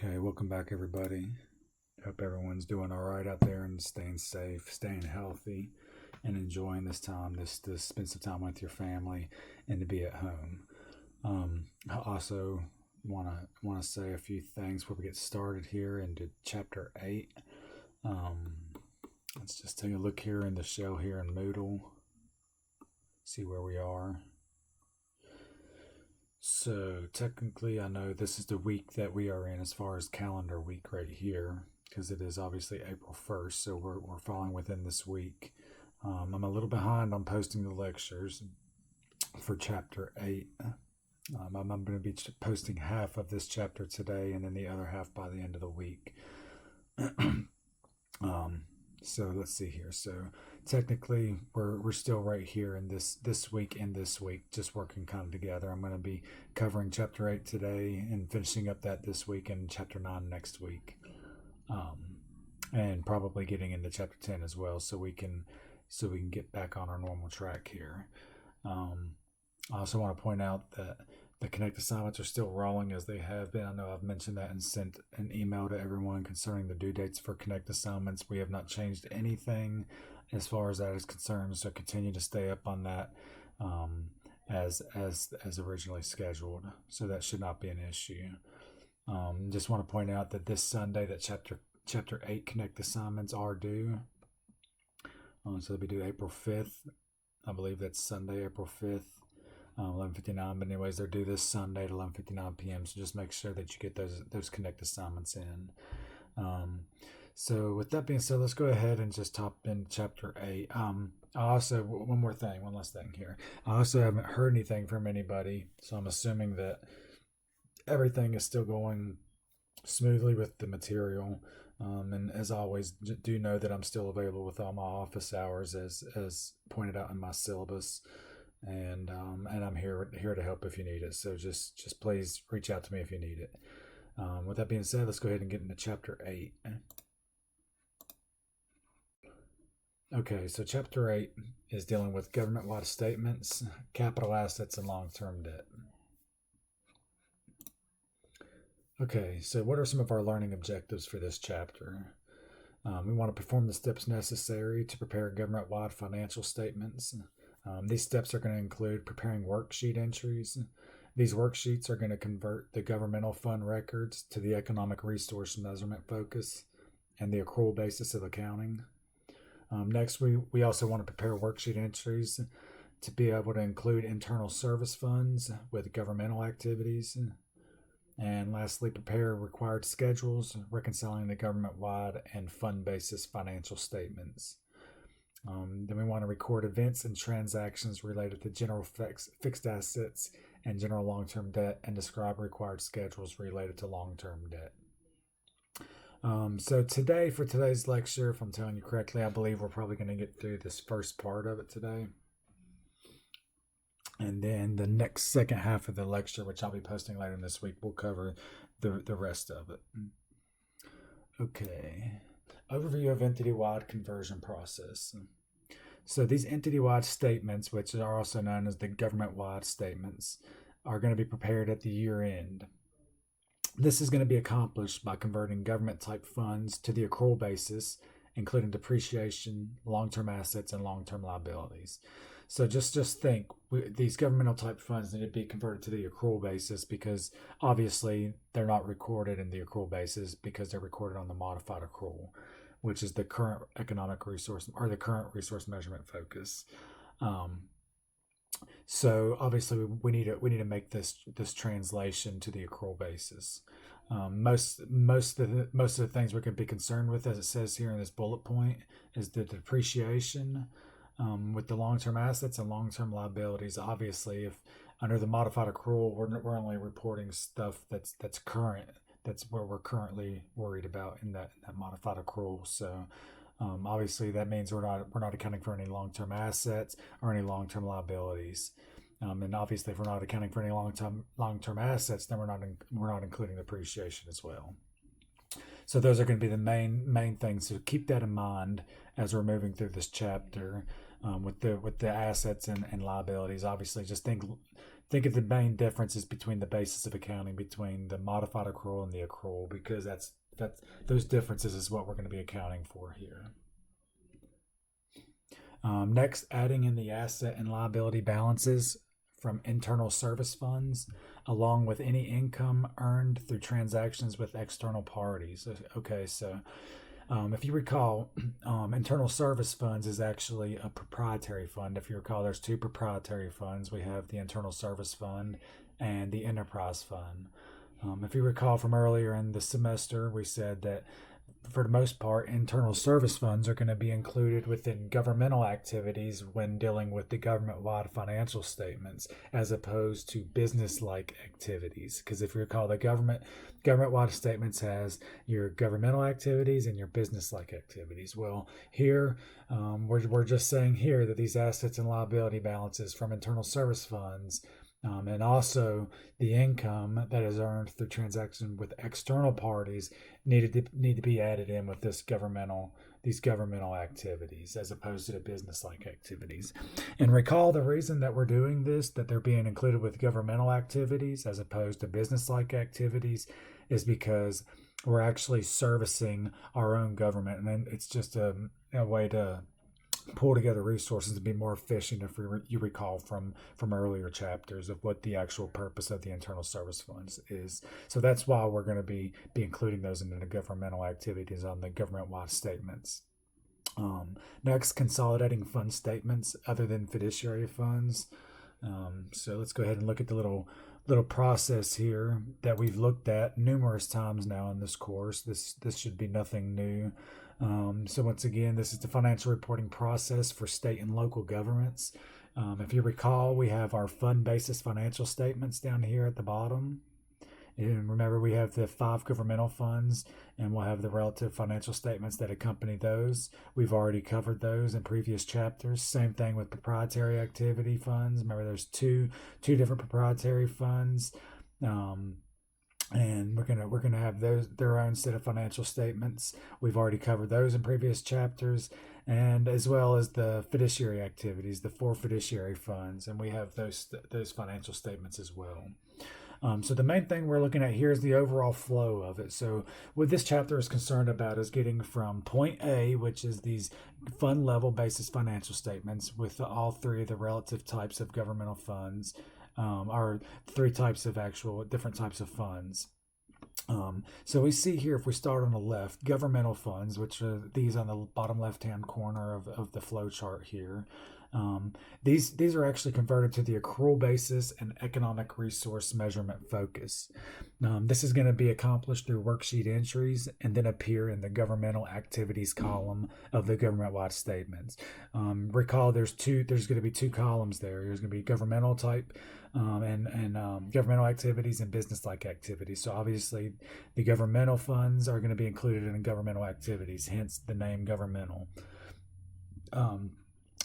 Okay, welcome back, everybody. Hope everyone's doing all right out there and staying safe, staying healthy, and enjoying this time. To spend some time with your family and to be at home. I also want to say a few things before we get started here into chapter 8. Let's just take a look here in the shell here in Moodle. See where we are. So technically, I know this is the week that we are in as far as calendar week right here, because it is obviously April 1st, so we're falling within this week. I'm a little behind on posting the lectures for chapter 8. I'm going to be posting half of this chapter today and then the other half by the end of the week. So let's see here. So technically, we're still right here in this week and this week, just working kind of together. I'm going to be covering chapter 8 today and finishing up that this week, and chapter 9 next week, and probably getting into chapter 10 as well, so we can get back on our normal track here. I also want to point out that the Connect assignments are still rolling as they have been. I know I've mentioned that and sent an email to everyone concerning the due dates for Connect assignments. We have not changed anything as far as that is concerned, so continue to stay up on that as originally scheduled. So that should not be an issue. Just want to point out that this Sunday that chapter 8 Connect assignments are due. So they'll be due April 5th. I believe that's Sunday, April 5th. 11:59, but anyways, they're due this Sunday at 11:59 p.m. So just make sure that you get those Connect assignments in. So with that being said, let's go ahead and just hop into chapter 8. I also, one last thing here. I also haven't heard anything from anybody, so I'm assuming that everything is still going smoothly with the material. And as always, do know that I'm still available with all my office hours as pointed out in my syllabus. And I'm here to help if you need it. So just please reach out to me if you need it. With that being said, let's go ahead and get into chapter 8. Okay, so chapter 8 is dealing with government-wide statements, capital assets, and long-term debt. Okay, so what are some of our learning objectives for this chapter? We want to perform the steps necessary to prepare government-wide financial statements. These steps are going to include preparing worksheet entries. These worksheets are going to convert the governmental fund records to the economic resource measurement focus and the accrual basis of accounting. Next, we also want to prepare worksheet entries to be able to include internal service funds with governmental activities. And lastly, prepare required schedules reconciling the government-wide and fund basis financial statements. Then we want to record events and transactions related to general fixed assets and general long-term debt, and describe required schedules related to long-term debt. So today, for today's lecture, if I'm telling you correctly, I believe we're probably going to get through this first part of it today. And then the next second half of the lecture, which I'll be posting later this week, will cover the rest of it. Okay. Overview of entity-wide conversion process. So these entity-wide statements, which are also known as the government-wide statements, are going to be prepared at the year end. This is going to be accomplished by converting government-type funds to the accrual basis, including depreciation, long-term assets, and long-term liabilities. So just think, these governmental type funds need to be converted to the accrual basis, because obviously they're not recorded in the accrual basis because they're recorded on the modified accrual, which is the current economic resource or the current resource measurement focus. So obviously we need to make this translation to the accrual basis. Most of the things we're going to be concerned with, as it says here in this bullet point, is the depreciation. With the long-term assets and long-term liabilities, obviously, if under the modified accrual, we're only reporting stuff that's current. That's where we're currently worried about in that modified accrual. So obviously that means we're not accounting for any long-term assets or any long-term liabilities. And obviously, if we're not accounting for any long-term assets, then we're not including depreciation as well. So those are going to be the main things. So keep that in mind as we're moving through this chapter. with the assets and liabilities. Obviously, just think of the main differences between the basis of accounting between the modified accrual and the accrual, because that's those differences is what we're going to be accounting for here. Next, adding in the asset and liability balances from internal service funds, along with any income earned through transactions with external parties. Okay, so if you recall, internal service funds is actually a proprietary fund. If you recall, there's two proprietary funds. We have the internal service fund and the enterprise fund. If you recall from earlier in the semester, we said that for the most part, internal service funds are going to be included within governmental activities when dealing with the government-wide financial statements, as opposed to business-like activities. Because if you recall, the government-wide statements has your governmental activities and your business-like activities. Well, here we're just saying here that these assets and liability balances from internal service funds, and also the income that is earned through transaction with external parties need to be added in with these governmental activities, as opposed to the business-like activities. And recall the reason that we're doing this, that they're being included with governmental activities as opposed to business-like activities, is because we're actually servicing our own government, and it's just a way to pull together resources to be more efficient. If you recall from earlier chapters of what the actual purpose of the internal service funds is, so that's why we're going to be including those in the governmental activities on the government-wide statements. Next, consolidating fund statements other than fiduciary funds. So let's go ahead and look at the little process here that we've looked at numerous times now in this course. This should be nothing new. So once again, this is the financial reporting process for state and local governments. If you recall, we have our fund basis financial statements down here at the bottom. And remember, we have the 5 governmental funds, and we'll have the relative financial statements that accompany those. We've already covered those in previous chapters. Same thing with proprietary activity funds. Remember, there's two different proprietary funds. And we're gonna have their own set of financial statements. We've already covered those in previous chapters, and as well as the fiduciary activities, the 4 fiduciary funds, and we have those financial statements as well. So the main thing we're looking at here is the overall flow of it. So what this chapter is concerned about is getting from point A, which is these fund level basis financial statements with all 3 of the relative types of governmental funds, are 3 types of actual different types of funds. So we see here, if we start on the left, governmental funds, which are these on the bottom left-hand corner of the flow chart here. These are actually converted to the accrual basis and economic resource measurement focus. This is going to be accomplished through worksheet entries and then appear in the governmental activities column of the government-wide statements. Recall there's going to be 2 columns there. There's going to be governmental type and governmental activities and business-like activities. So obviously the governmental funds are going to be included in governmental activities, hence the name governmental.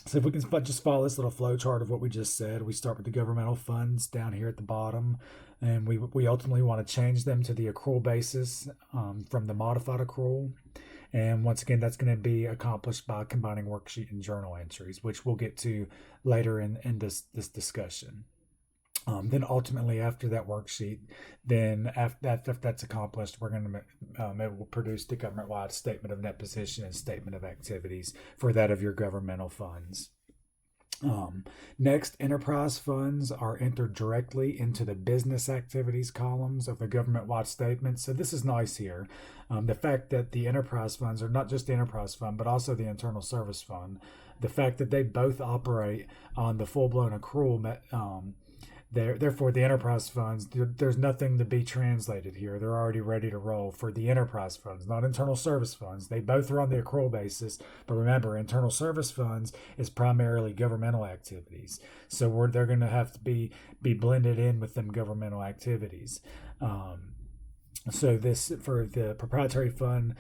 So if we can just follow this little flow chart of what we just said, we start with the governmental funds down here at the bottom, and we ultimately want to change them to the accrual basis from the modified accrual. And once again, that's going to be accomplished by combining worksheet and journal entries, which we'll get to later in this discussion. Then ultimately, after that worksheet, then after that's accomplished, we're going to it will produce the government-wide statement of net position and statement of activities for that of your governmental funds. Next, enterprise funds are entered directly into the business activities columns of the government-wide statement. So this is nice here. The fact that the enterprise funds are not just the enterprise fund, but also the internal service fund. The fact that they both operate on the full-blown accrual. Therefore, the enterprise funds, there's nothing to be translated here. They're already ready to roll for the enterprise funds, not internal service funds. They both are on the accrual basis, but remember, internal service funds is primarily governmental activities. So they're going to have to be blended in with them governmental activities. So this, for the proprietary fund,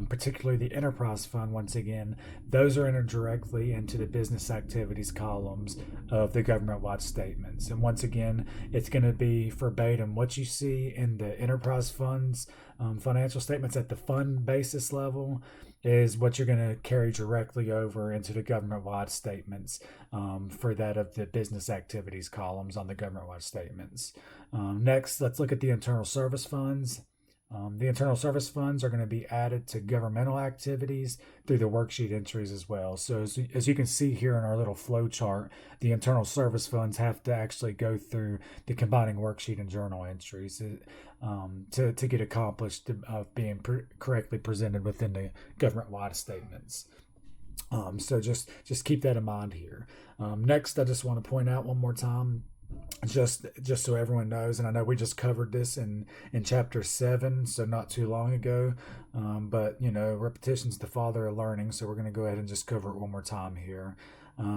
particularly the enterprise fund, once again, those are entered directly into the business activities columns of the government-wide statements. And once again, it's going to be verbatim what you see in the enterprise funds financial statements at the fund basis level. is what you're going to carry directly over into the government-wide statements for that of the business activities columns on the government-wide statements. Next, let's look at the internal service funds. The internal service funds are going to be added to governmental activities through the worksheet entries as well. So as you can see here in our little flow chart, the internal service funds have to actually go through the combining worksheet and journal entries to get accomplished of being correctly presented within the government-wide statements. So just keep that in mind here. Next, I just want to point out one more time, just so everyone knows, and I know we just covered this in chapter 7, so not too long ago, but repetition's the father of learning, so we're going to go ahead and just cover it one more time here.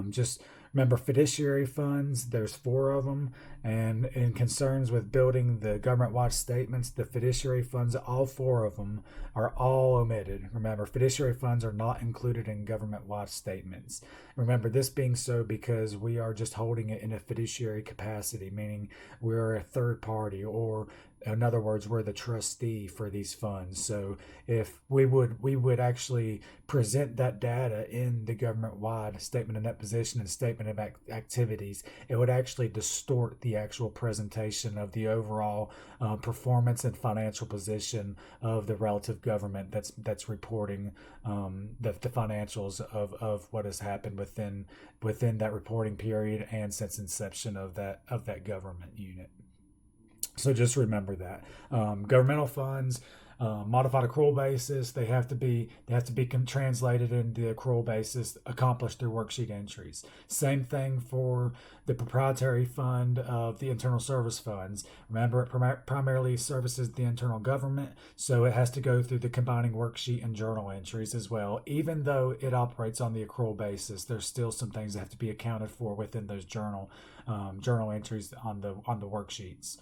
Just remember, fiduciary funds, there's 4 of them, and in concerns with building the government-wide statements, the fiduciary funds, all 4 of them are all omitted. Remember, fiduciary funds are not included in government-wide statements. Remember, this being so because we are just holding it in a fiduciary capacity, meaning we're a third party, or in other words, we're the trustee for these funds. So if we would actually present that data in the government-wide statement of net position and statement of activities, it would actually distort the actual presentation of the overall performance and financial position of the relative government that's reporting the financials of what has happened within that reporting period and since inception of that government unit. So just remember that governmental funds, modified accrual basis, they have to be translated into the accrual basis, accomplished through worksheet entries. Same thing for the proprietary fund of the internal service funds. Remember, it primarily services the internal government, so it has to go through the combining worksheet and journal entries as well. Even though it operates on the accrual basis, there's still some things that have to be accounted for within those journal entries on the worksheets.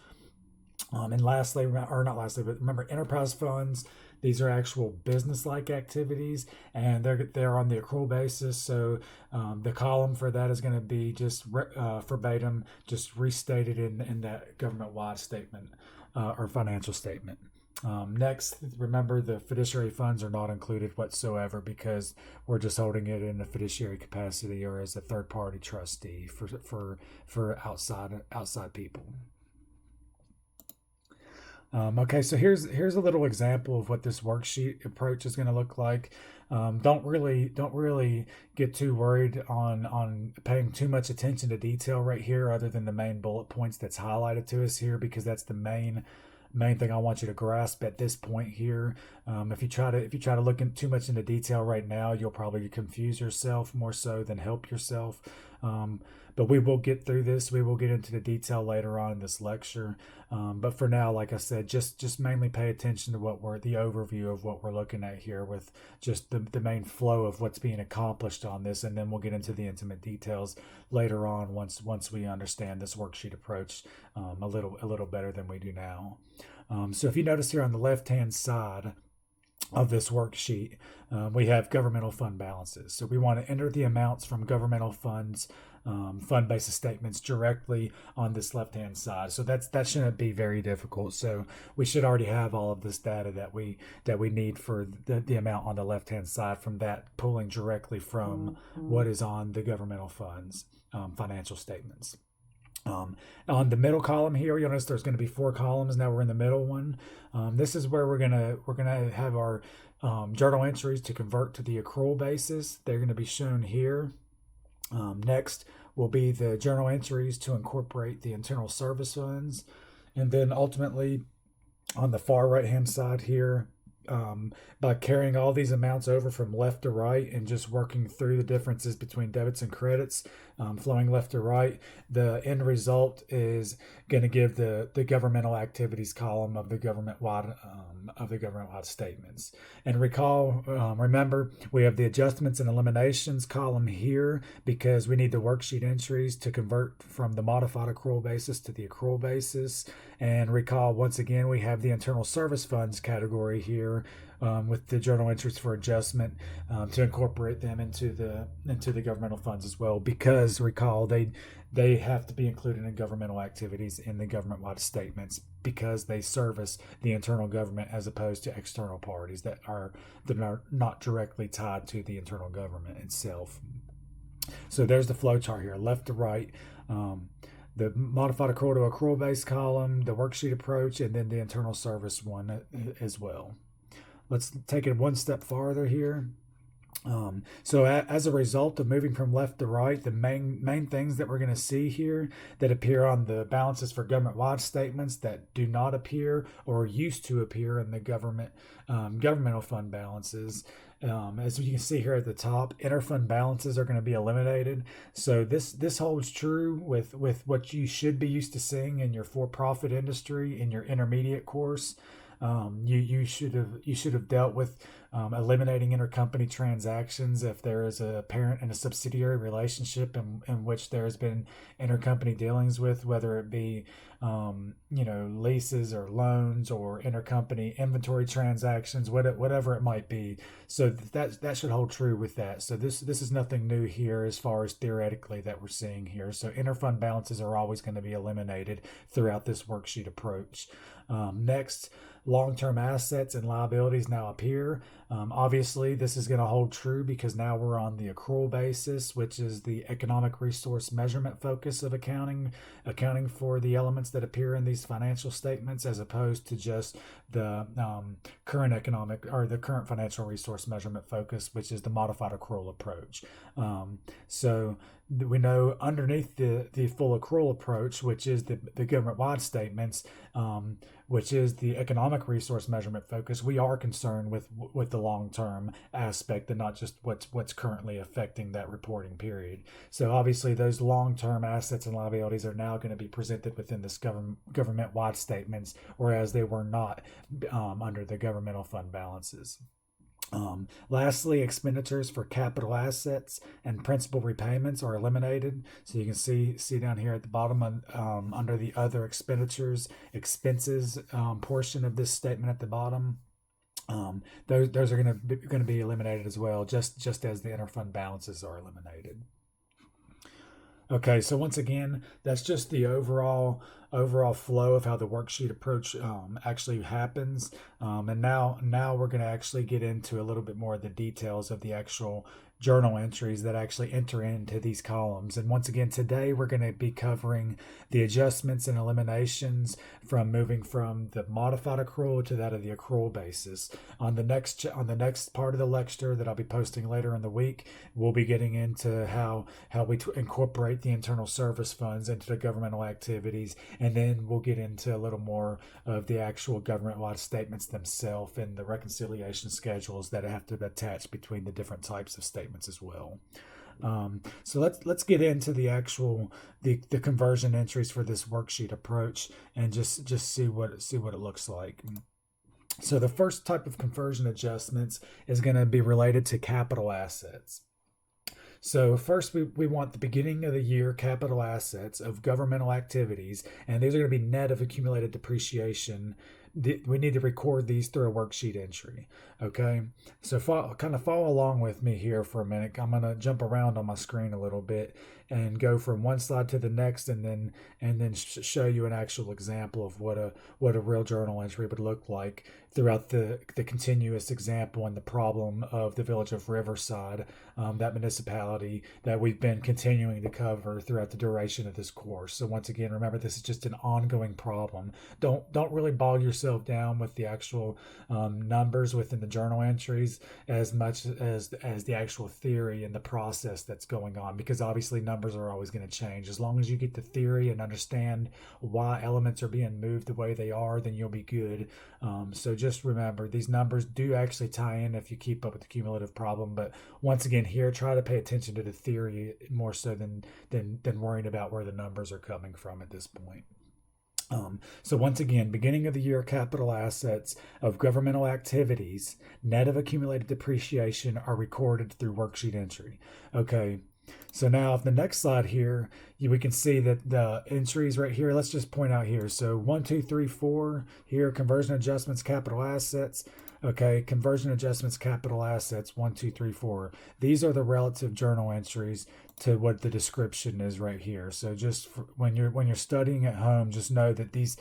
And lastly, or not lastly, but remember, enterprise funds, these are actual business-like activities, and they're on the accrual basis. So the column for that is going to be just verbatim, just restated in that government-wide statement or financial statement. Next, remember, the fiduciary funds are not included whatsoever because we're just holding it in a fiduciary capacity or as a third-party trustee for outside people. Okay, so here's a little example of what this worksheet approach is going to look like. Don't really get too worried on paying too much attention to detail right here, other than the main bullet points that's highlighted to us here, because that's the main thing I want you to grasp at this point here. If you try to look too much into detail right now, you'll probably confuse yourself more so than help yourself. But we will get through this. We will get into the detail later on in this lecture. But for now, like I said, just mainly pay attention to the overview of what we're looking at here, with just the main flow of what's being accomplished on this, and then we'll get into the intimate details later on once we understand this worksheet approach a little better than we do now. So if you notice here on the left-hand side of this worksheet, we have governmental fund balances. So we want to enter the amounts from governmental funds, fund basis statements directly on this left-hand side. So that shouldn't be very difficult. So we should already have all of this data that we need for the amount on the left-hand side, from that pulling directly from what is on the governmental funds financial statements. On the middle column here, you'll notice there's going to be 4 columns. Now we're in the middle one. This is where we're gonna have our journal entries to convert to the accrual basis. They're going to be shown here. Next will be the journal entries to incorporate the internal service funds, and then ultimately on the far right hand side here, by carrying all these amounts over from left to right and just working through the differences between debits and credits, flowing left to right, the end result is going to give the governmental activities column of the government-wide statements. And remember, we have the adjustments and eliminations column here because we need the worksheet entries to convert from the modified accrual basis to the accrual basis, And recall, once again, we have the internal service funds category here, with the journal entries for adjustment, to incorporate them into the governmental funds as well, because recall they have to be included in governmental activities in the government-wide statements because they service the internal government as opposed to external parties that are not directly tied to the internal government itself. So there's the flow chart here, left to right. The modified accrual to accrual based column, the worksheet approach, and then the internal service one as well. Let's take it one step farther here. So as a result of moving from left to right, the main things that we're going to see here that appear on the balances for government-wide statements that do not appear or used to appear in the governmental fund balances. As you can see here at the top, interfund balances are going to be eliminated. So this holds true with what you should be used to seeing in your for-profit industry in your intermediate course. You should have dealt with eliminating intercompany transactions if there is a parent and a subsidiary relationship in which there has been intercompany dealings with, whether it be leases or loans or intercompany inventory transactions, whatever it might be. So that should hold true with that. So this is nothing new here as far as theoretically that we're seeing here. So interfund balances are always going to be eliminated throughout this worksheet approach. Next, long-term assets and liabilities now appear. Obviously, this is going to hold true because now we're on the accrual basis, which is the economic resource measurement focus of accounting for the elements that appear in these financial statements, as opposed to just the current economic or the current financial resource measurement focus, which is the modified accrual approach. So we know underneath the full accrual approach, which is the government-wide statements, which is the economic resource measurement focus, we are concerned with the long-term aspect and not just what's currently affecting that reporting period. So obviously those long-term assets and liabilities are now going to be presented within this government-wide statements, whereas they were not under the governmental fund balances. Lastly, expenditures for capital assets and principal repayments are eliminated. So you can see down here at the bottom under the other expenses portion of this statement at the bottom. Those are going to be eliminated as well, just as the interfund balances are eliminated. Okay, so once again, that's just the overall flow of how the worksheet approach actually happens. And now we're going to actually get into a little bit more of the details of the actual journal entries that actually enter into these columns. And once again, today we're going to be covering the adjustments and eliminations from moving from the modified accrual to that of the accrual basis. On the next part of the lecture that I'll be posting later in the week, we'll be getting into how we incorporate the internal service funds into the governmental activities, and then we'll get into a little more of the actual government-wide statements themselves and the reconciliation schedules that have to be attached between the different types of statements as well. So let's get into the actual the conversion entries for this worksheet approach and just see what it looks like. So the first type of conversion adjustments is going to be related to capital assets. So first, we want the beginning of the year capital assets of governmental activities, and these are going to be net of accumulated depreciation. We need to record these through a worksheet entry. Okay, so kind of follow along with me here for a minute. I'm going to jump around on my screen a little bit and go from one slide to the next, and then show you an actual example of what a real journal entry would look like throughout the continuous example and the problem of the village of Riverside, that municipality that we've been continuing to cover throughout the duration of this course. So once again, remember, this is just an ongoing problem. Don't really bog yourself down with the actual numbers within the journal entries as much as the actual theory and the process that's going on, because obviously numbers are always going to change. As long as you get the theory and understand why elements are being moved the way they are, then you'll be good. So just remember, these numbers do actually tie in if you keep up with the cumulative problem. But once again, here, try to pay attention to the theory more so than worrying about where the numbers are coming from at this point. So once again, beginning of the year capital assets of governmental activities, net of accumulated depreciation, are recorded through worksheet entry. Okay. So now the next slide here, we can see that the entries right here, let's just point out here. So 1, 2, 3, 4 here, conversion adjustments, capital assets. Okay, conversion adjustments, capital assets, 1, 2, 3, 4. These are the relative journal entries to what the description is right here. So just when you're studying at home, just know that these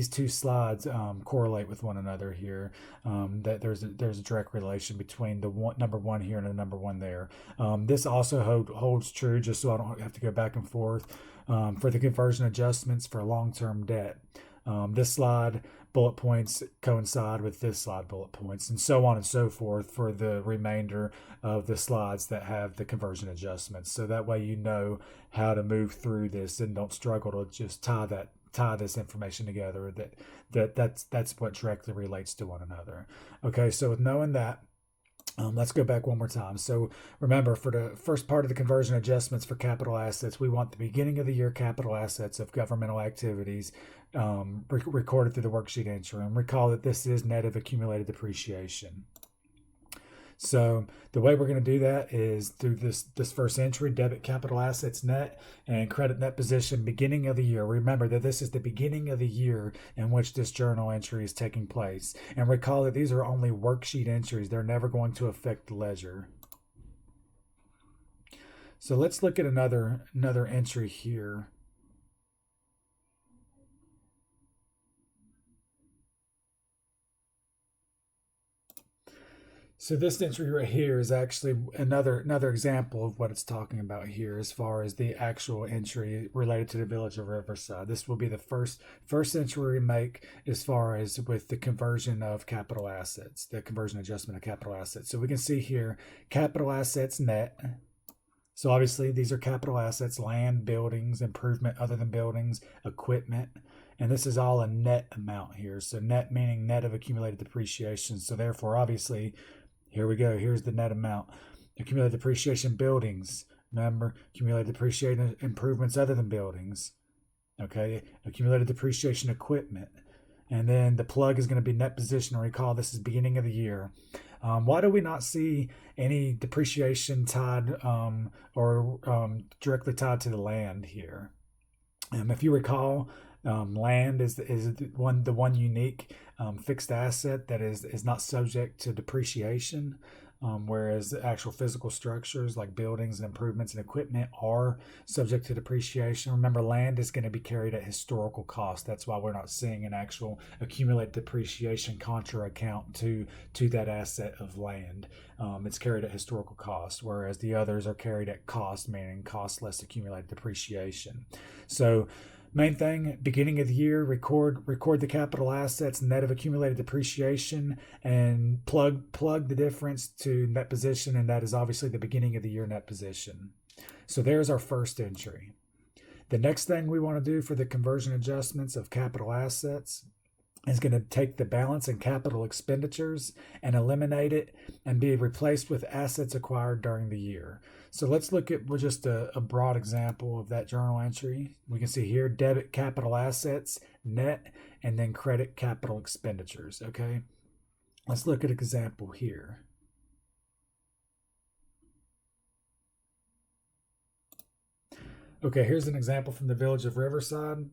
two slides correlate with one another here. That there's a direct relation between the number one here and the number one there. This also holds true, just so I don't have to go back and forth, for the conversion adjustments for long-term debt. This slide bullet points coincide with this slide bullet points, and so on and so forth for the remainder of the slides that have the conversion adjustments. So that way you know how to move through this and don't struggle to just tie this information together. That's what directly relates to one another. Okay, so with knowing that, let's go back one more time. So remember, for the first part of the conversion adjustments for capital assets, we want the beginning of the year capital assets of governmental activities recorded through the worksheet entry. And recall that this is net of accumulated depreciation. So the way we're going to do that is through this first entry, debit capital assets net and credit net position beginning of the year. Remember that this is the beginning of the year in which this journal entry is taking place. And recall that these are only worksheet entries. They're never going to affect the ledger. So let's look at another entry here. So this entry right here is actually another example of what it's talking about here as far as the actual entry related to the Village of Riverside. This will be the first entry we make as far as with the conversion of capital assets, the conversion adjustment of capital assets. So we can see here capital assets net. So obviously these are capital assets, land, buildings, improvement other than buildings, equipment. And this is all a net amount here. So net meaning net of accumulated depreciation. So therefore, obviously, here we go. Here's the net amount. Accumulated depreciation buildings. Remember, accumulated depreciation improvements other than buildings. Okay, accumulated depreciation equipment. And then the plug is going to be net position. Recall, this is beginning of the year. Why do we not see any depreciation tied or directly tied to the land here? If you recall, land is the one unique fixed asset that is not subject to depreciation, whereas the actual physical structures like buildings and improvements and equipment are subject to depreciation. Remember, land is going to be carried at historical cost. That's why we're not seeing an actual accumulated depreciation contra account to that asset of land. It's carried at historical cost, whereas the others are carried at cost, meaning cost less accumulated depreciation. So main thing, beginning of the year, record the capital assets net of accumulated depreciation and plug the difference to net position, and that is obviously the beginning of the year net position. So there's our first entry. The next thing we want to do for the conversion adjustments of capital assets is going to take the balance in capital expenditures and eliminate it and be replaced with assets acquired during the year. So let's look at just a broad example of that journal entry. We can see here debit capital assets net and then credit capital expenditures. Okay, let's look at an example here. Okay, here's an example from the Village of Riverside.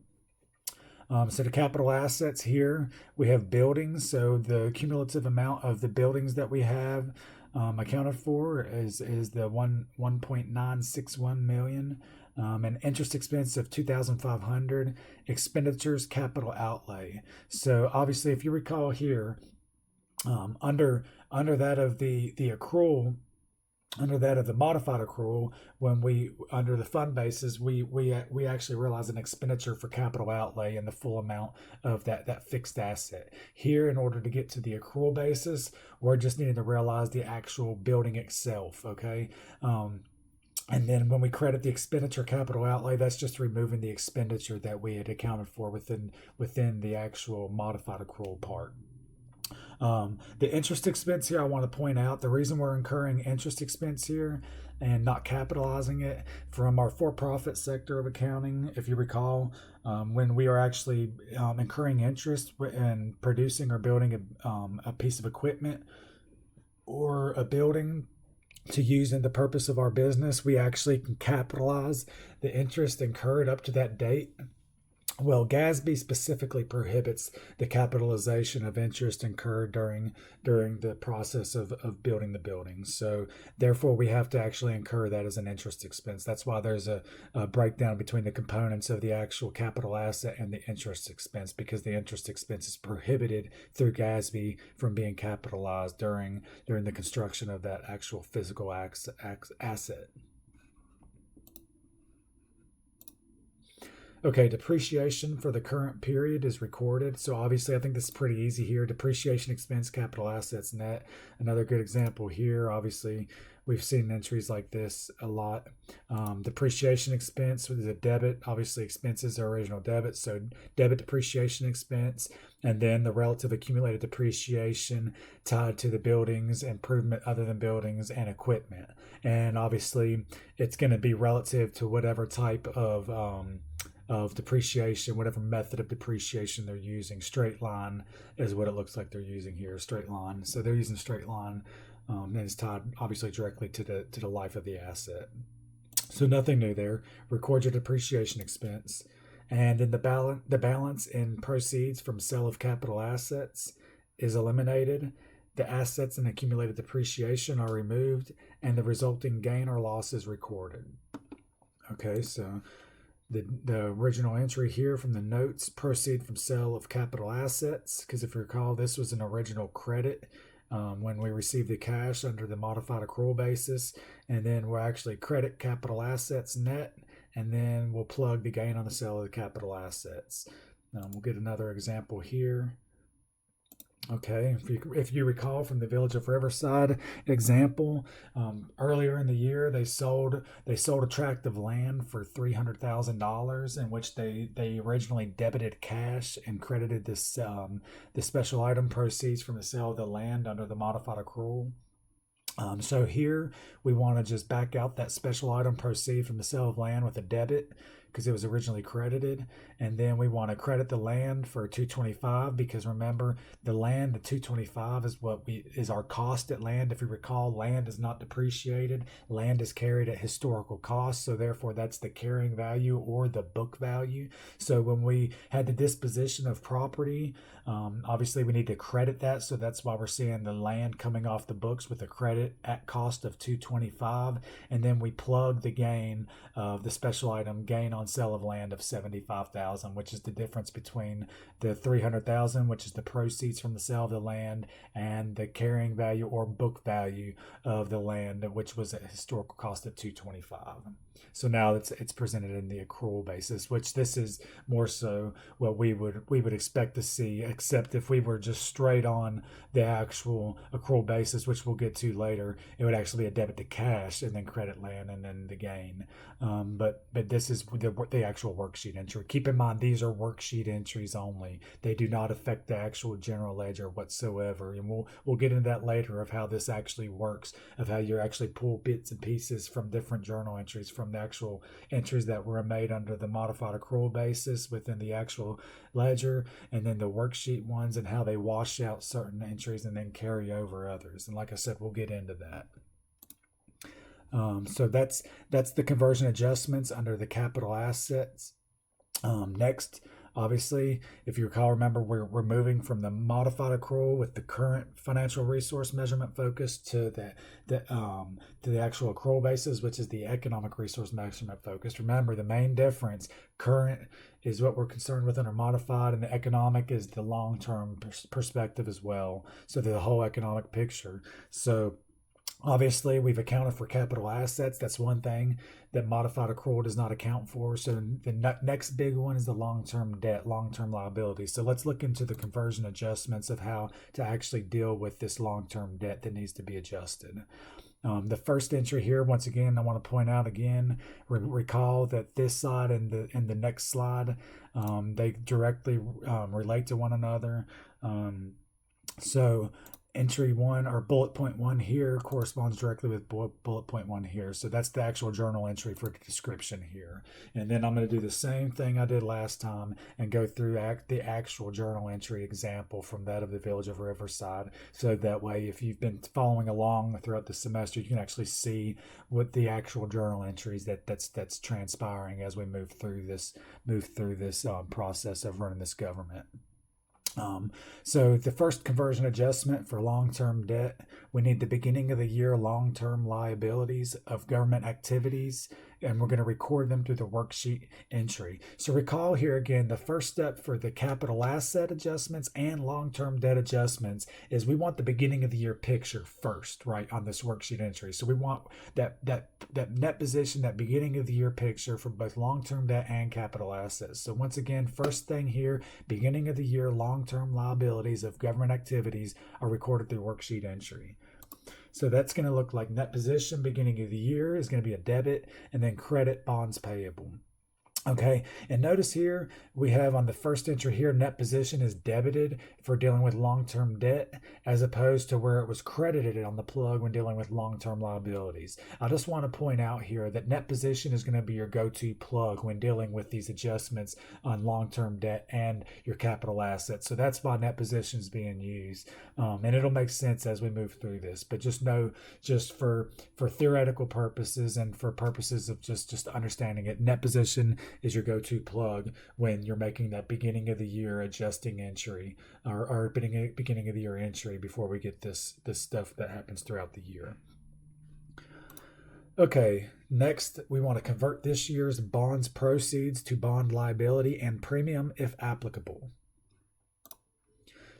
So the capital assets here, we have buildings. So the cumulative amount of the buildings that we have accounted for is the 1.961 million, and interest expense of 2,500. Expenditures, capital outlay. So obviously, if you recall here, under that of the accrual. Under that of the modified accrual, when we under the fund basis, we actually realize an expenditure for capital outlay in the full amount of that fixed asset. Here, in order to get to the accrual basis, we're just needing to realize the actual building itself. Okay. And then when we credit the expenditure capital outlay, that's just removing the expenditure that we had accounted for within the actual modified accrual part. The interest expense here, I want to point out the reason we're incurring interest expense here and not capitalizing it from our for-profit sector of accounting. If you recall, when we are actually incurring interest in producing or building a piece of equipment or a building, to use in the purpose of our business, we actually can capitalize the interest incurred up to that date. Well, GASB specifically prohibits the capitalization of interest incurred during the process of building the building. So therefore, we have to actually incur that as an interest expense. That's why there's a breakdown between the components of the actual capital asset and the interest expense, because the interest expense is prohibited through GASB from being capitalized during the construction of that actual physical asset. Okay, depreciation for the current period is recorded. So obviously, I think this is pretty easy here. Depreciation expense, capital assets, net. Another good example here. Obviously, we've seen entries like this a lot. Depreciation expense is a debit. Obviously, expenses are original debit. So debit depreciation expense, and then the relative accumulated depreciation tied to the buildings, improvement other than buildings, and equipment. And obviously, it's going to be relative to whatever type of depreciation, whatever method of depreciation they're using. Straight line is what it looks like they're using here, straight line. So they're using straight line, and it's tied obviously directly to the life of the asset. So nothing new there. Record your depreciation expense. And then the balance in proceeds from sale of capital assets is eliminated. The assets and accumulated depreciation are removed, and the resulting gain or loss is recorded. Okay, so the original entry here from the notes, proceed from sale of capital assets, because if you recall, this was an original credit when we received the cash under the modified accrual basis, and then we'll actually credit capital assets net, and then we'll plug the gain on the sale of the capital assets. We'll get another example here. Okay, if you recall from the Village of Riverside example, earlier in the year they sold a tract of land for $300,000, in which they originally debited cash and credited the special item proceeds from the sale of the land under the modified accrual. So here we want to just back out that special item proceed from the sale of land with a debit, because it was originally credited, and then we want to credit the land for $225, because remember, the land, the $225 is our cost at land. If you recall, land is not depreciated. Land is carried at historical cost, so therefore that's the carrying value or the book value. So when we had the disposition of property, obviously we need to credit that, so that's why we're seeing the land coming off the books with a credit at cost of $225, and then we plug the gain of the special item gain on sale of land of $75,000, which is the difference between the $300,000, which is the proceeds from the sale of the land, and the carrying value or book value of the land, which was a historical cost of $225. So now it's presented in the accrual basis, which this is more so what we would expect to see, except if we were just straight on the actual accrual basis, which we'll get to later, it would actually be a debit to cash and then credit land and then the gain. But this is the actual worksheet entry. Keep in mind, these are worksheet entries only. They do not affect the actual general ledger whatsoever. And we'll get into that later of how this actually works, of how you actually pull bits and pieces from different journal entries from the actual entries that were made under the modified accrual basis within the actual ledger, and then the worksheet ones, and how they wash out certain entries and then carry over others. And like I said, we'll get into that. So that's the conversion adjustments under the capital assets. Next, obviously, if you recall, remember, we're moving from the modified accrual with the current financial resource measurement focus to the actual accrual basis, which is the economic resource measurement focus. Remember, the main difference, current is what we're concerned with under modified, and the economic is the long-term perspective as well. So the whole economic picture. So obviously, we've accounted for capital assets. That's one thing that modified accrual does not account for. So the next big one is the long-term debt, long-term liability. So let's look into the conversion adjustments of how to actually deal with this long-term debt that needs to be adjusted. The first entry here, once again, I want to point out again, recall that this slide and the next slide, they directly relate to one another. So entry 1 or bullet point 1 here corresponds directly with bullet point 1 here. So that's the actual journal entry for the description here. And then I'm going to do the same thing I did last time and go through the actual journal entry example from that of the Village of Riverside. So that way, if you've been following along throughout the semester, you can actually see what the actual journal entries that's transpiring as we move through this process of running this government. So the first conversion adjustment for long-term debt, we need the beginning of the year long-term liabilities of government activities, and we're going to record them through the worksheet entry. So recall here again, the first step for the capital asset adjustments and long-term debt adjustments is we want the beginning of the year picture first, right, on this worksheet entry. So we want that net position, that beginning of the year picture for both long-term debt and capital assets. So once again, first thing here, beginning of the year long-term liabilities of government activities are recorded through worksheet entry. So that's going to look like net position beginning of the year is going to be a debit, and then credit bonds payable. Okay, and notice here we have on the first entry here, net position is debited for dealing with long-term debt as opposed to where it was credited on the plug when dealing with long-term liabilities. I just want to point out here that net position is going to be your go-to plug when dealing with these adjustments on long-term debt and your capital assets. So that's why net position is being used, and it'll make sense as we move through this. But just know, just for theoretical purposes and for purposes of just understanding it, net position is your go-to plug when you're making that beginning of the year adjusting entry or beginning of the year entry before we get this stuff that happens throughout the year. Okay, next we want to convert this year's bonds proceeds to bond liability and premium if applicable.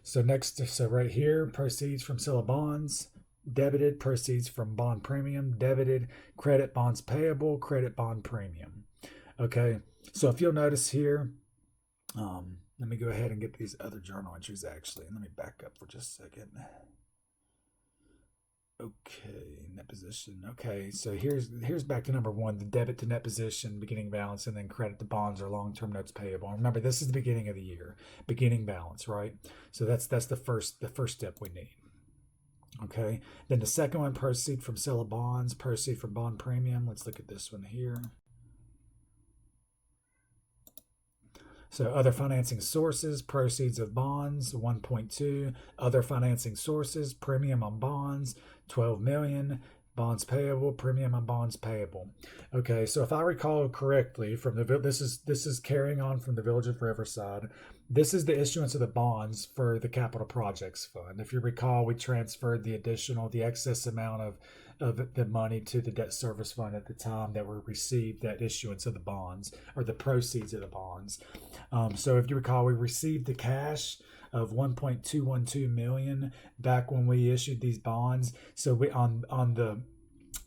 So right here, proceeds from sale of bonds, debited, proceeds from bond premium, debited, credit bonds payable, credit bond premium. Okay, so if you'll notice here, let me go ahead and get these other journal entries actually. Let me back up for just a second. Okay, net position. Okay, so here's back to number 1, the debit to net position, beginning balance, and then credit to bonds or long-term notes payable. And remember, this is the beginning of the year, beginning balance, right? So that's the first step we need. Okay, then the second one, proceed from sale of bonds, proceed from bond premium. Let's look at this one here. So other financing sources, proceeds of bonds, 1.2. Other financing sources, premium on bonds, 12 million. Bonds payable, premium on bonds payable. Okay, so if I recall correctly, from this is carrying on from the Village of Riverside. This is the issuance of the bonds for the Capital Projects Fund. If you recall, we transferred the excess amount of the money to the debt service fund at the time that we received that issuance of the bonds or the proceeds of the bonds. So if you recall, we received the cash of 1.212 million back when we issued these bonds. So we on the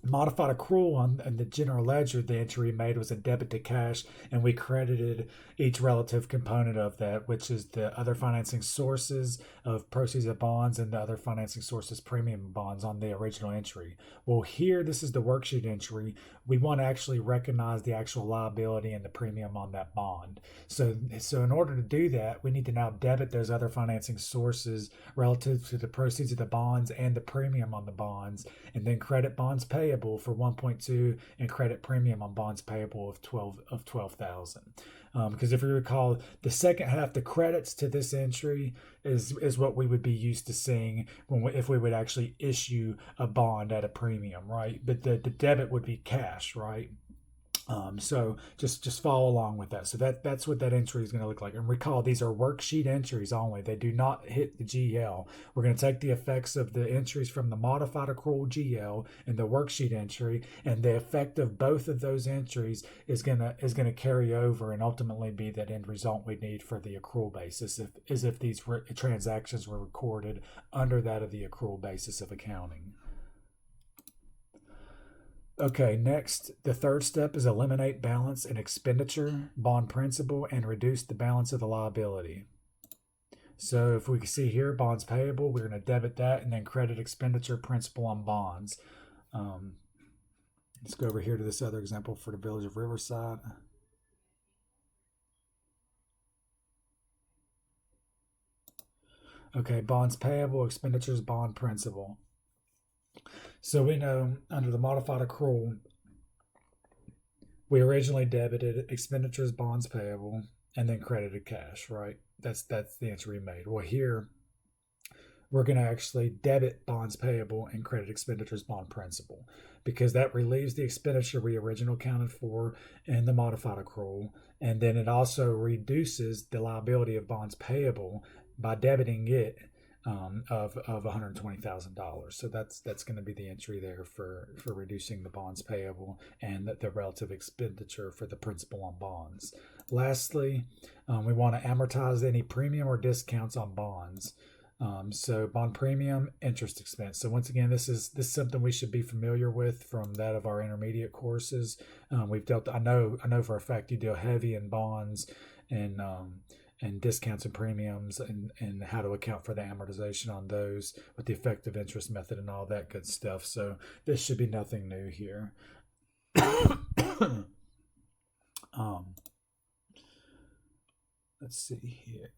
modified accrual on the general ledger, the entry made was a debit to cash, and we credited each relative component of that, which is the other financing sources of proceeds of bonds and the other financing sources premium bonds on the original entry. Well, here, this is the worksheet entry. We want to actually recognize the actual liability and the premium on that bond. So in order to do that, we need to now debit those other financing sources relative to the proceeds of the bonds and the premium on the bonds, and then credit bonds payable for 1.2 and credit premium on bonds payable of 12,000. Because if you recall, the second half, the credits to this entry is what we would be used to seeing if we would actually issue a bond at a premium, right? But the debit would be cash, right? So just follow along with that. So that's what that entry is going to look like. And recall, these are worksheet entries only. They do not hit the GL. We're going to take the effects of the entries from the modified accrual GL and the worksheet entry, and the effect of both of those entries is going to carry over and ultimately be that end result we need for the accrual basis, if these transactions were recorded under that of the accrual basis of accounting. Okay, next, the third step is eliminate balance and expenditure, bond principal, and reduce the balance of the liability. So if we can see here, bonds payable, we're going to debit that and then credit expenditure principal on bonds. Let's go over here to this other example for the Village of Riverside. Okay, bonds payable, expenditures, bond principal. So we know under the modified accrual, we originally debited expenditures, bonds payable, and then credited cash, right? That's the entry we made. Well, here we're going to actually debit bonds payable and credit expenditures, bond principal, because that relieves the expenditure we originally accounted for in the modified accrual, and then it also reduces the liability of bonds payable by debiting it of $120,000. So that's going to be the entry there for reducing the bonds payable and the relative expenditure for the principal on bonds. Lastly, we want to amortize any premium or discounts on bonds. So bond premium, interest expense. So once again, this is something we should be familiar with from that of our intermediate courses. We've dealt. I know for a fact you deal heavy in bonds and discounts and premiums and how to account for the amortization on those with the effective interest method and all that good stuff. So this should be nothing new here. Let's see here.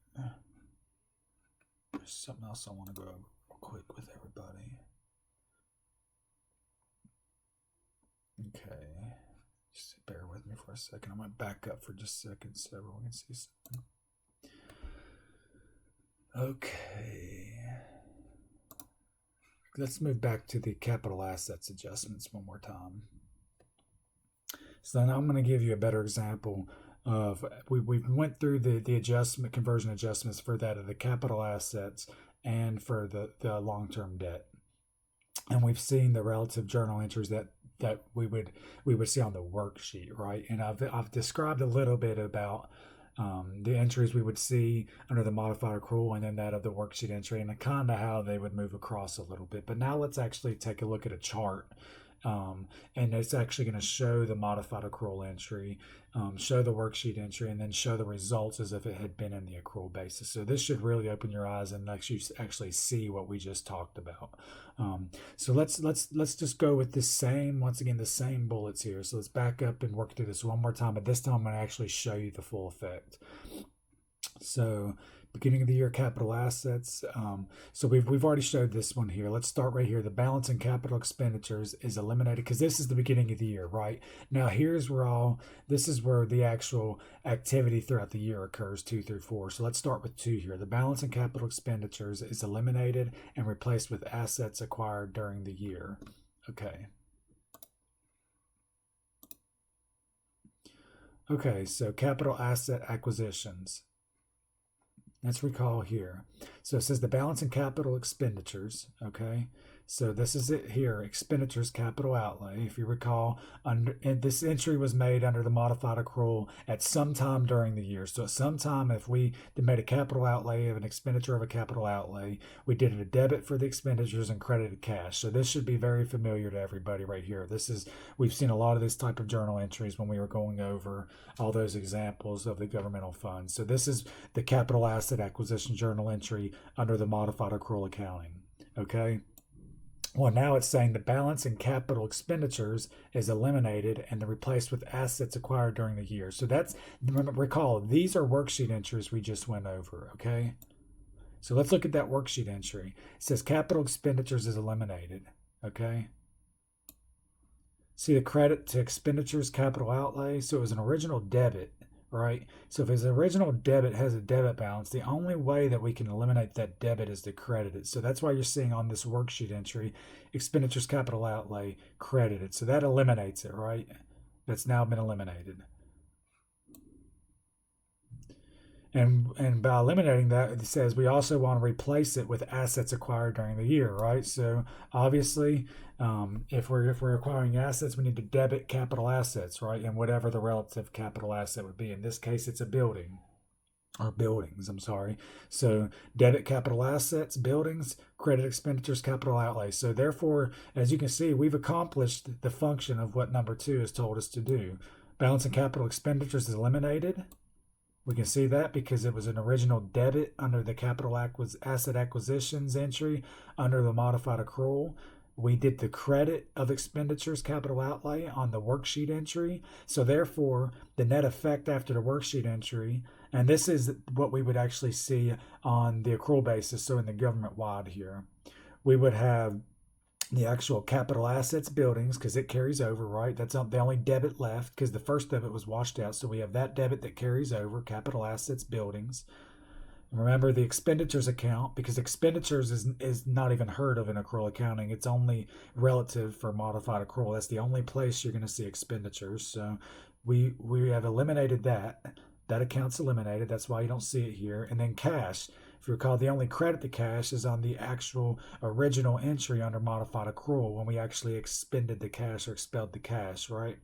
There's something else I want to go over real quick with everybody. Okay. Just bear with me for a second. I'm going to back up for just a second so everyone can see something. Okay. Let's move back to the capital assets adjustments one more time. So now I'm going to give you a better example of we went through the adjustment conversion adjustments for that of the capital assets and for the long-term debt, and we've seen the relative journal entries that we would see on the worksheet, right? And I've described a little bit about the entries we would see under the modified accrual and then that of the worksheet entry and kind of how they would move across a little bit. But now let's actually take a look at a chart. And it's actually going to show the modified accrual entry, show the worksheet entry, and then show the results as if it had been in the accrual basis. So this should really open your eyes and let you actually see what we just talked about. So let's just go with the same bullets here. So let's back up and work through this one more time, but this time I'm going to actually show you the full effect. So beginning of the year capital assets. So we've already showed this one here. Let's start right here. The balance in capital expenditures is eliminated because this is the beginning of the year, right? Now this is where the actual activity throughout the year occurs, 2 through 4. So let's start with 2 here. The balance in capital expenditures is eliminated and replaced with assets acquired during the year. Okay. Okay, so capital asset acquisitions. Let's recall here. So it says the balance in capital expenditures, okay? So this is it here, expenditures, capital outlay. If you recall, this entry was made under the modified accrual at some time during the year. So at some time, if we made a capital outlay of an expenditure of a capital outlay, we did a debit for the expenditures and credited cash. So this should be very familiar to everybody right here. We've seen a lot of this type of journal entries when we were going over all those examples of the governmental funds. So this is the capital asset acquisition journal entry under the modified accrual accounting, okay? Well, now it's saying the balance in capital expenditures is eliminated and replaced with assets acquired during the year. So recall, these are worksheet entries we just went over, okay? So let's look at that worksheet entry. It says capital expenditures is eliminated, okay? See the credit to expenditures, capital outlay. So it was an original debit, right? So if his original debit has a debit balance, the only way that we can eliminate that debit is to credit it. So that's why you're seeing on this worksheet entry, expenditures, capital outlay, credited. So that eliminates it, right? That's now been eliminated. And by eliminating that, it says we also want to replace it with assets acquired during the year, right? So obviously, if we're acquiring assets, we need to debit capital assets, right? And whatever the relative capital asset would be. In this case, it's a building. Or buildings, I'm sorry. So debit capital assets, buildings, credit expenditures, capital outlay. So therefore, as you can see, we've accomplished the function of what number 2 has told us to do. Balance in capital expenditures is eliminated. We can see that because it was an original debit under the capital asset acquisitions entry under the modified accrual. We did the credit of expenditures, capital outlay on the worksheet entry. So therefore, the net effect after the worksheet entry And this is what we would actually see on the accrual basis. So in the government wide here, we would have the actual capital assets buildings because it carries over, right? That's the only debit left because the first debit was washed out. So we have that debit that carries over, capital assets buildings. Remember the expenditures account, because expenditures is not even heard of in accrual accounting. It's only relative for modified accrual. That's the only place you're going to see expenditures. So we have eliminated that. That account's eliminated. That's why you don't see it here. And then cash. If you recall, the only credit to cash is on the actual original entry under modified accrual when we actually expended the cash or expelled the cash, right?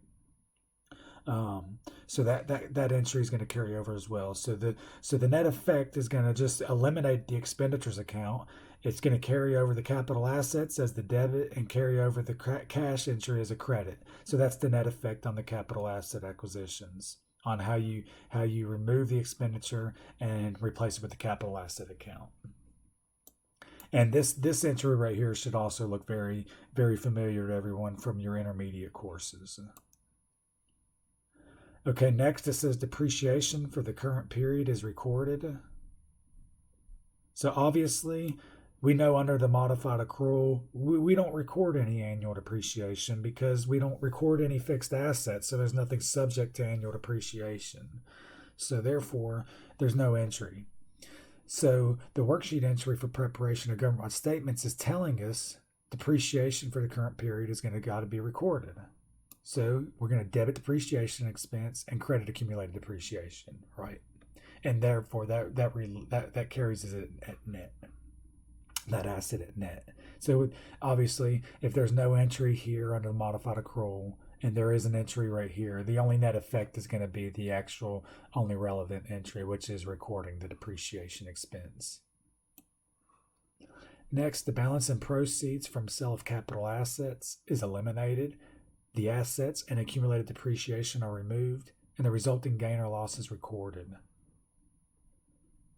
So that entry is going to carry over as well. So the net effect is going to just eliminate the expenditures account. It's going to carry over the capital assets as the debit and carry over the cash entry as a credit. So that's the net effect on the capital asset acquisitions, on how you remove the expenditure and replace it with the capital asset account. And this entry right here should also look very, very familiar to everyone from your intermediate courses. Okay, next it says depreciation for the current period is recorded. So obviously, we know under the modified accrual, we don't record any annual depreciation because we don't record any fixed assets, so there's nothing subject to annual depreciation. So therefore, there's no entry. So the worksheet entry for preparation of government statements is telling us depreciation for the current period is going to got to be recorded. So we're going to debit depreciation expense and credit accumulated depreciation, right? And therefore that carries it at net, that asset at net. So obviously, if there's no entry here under the modified accrual and there is an entry right here, the only net effect is going to be the actual only relevant entry, which is recording the depreciation expense. Next, the balance and proceeds from sale of capital assets is eliminated. The assets and accumulated depreciation are removed, and the resulting gain or loss is recorded.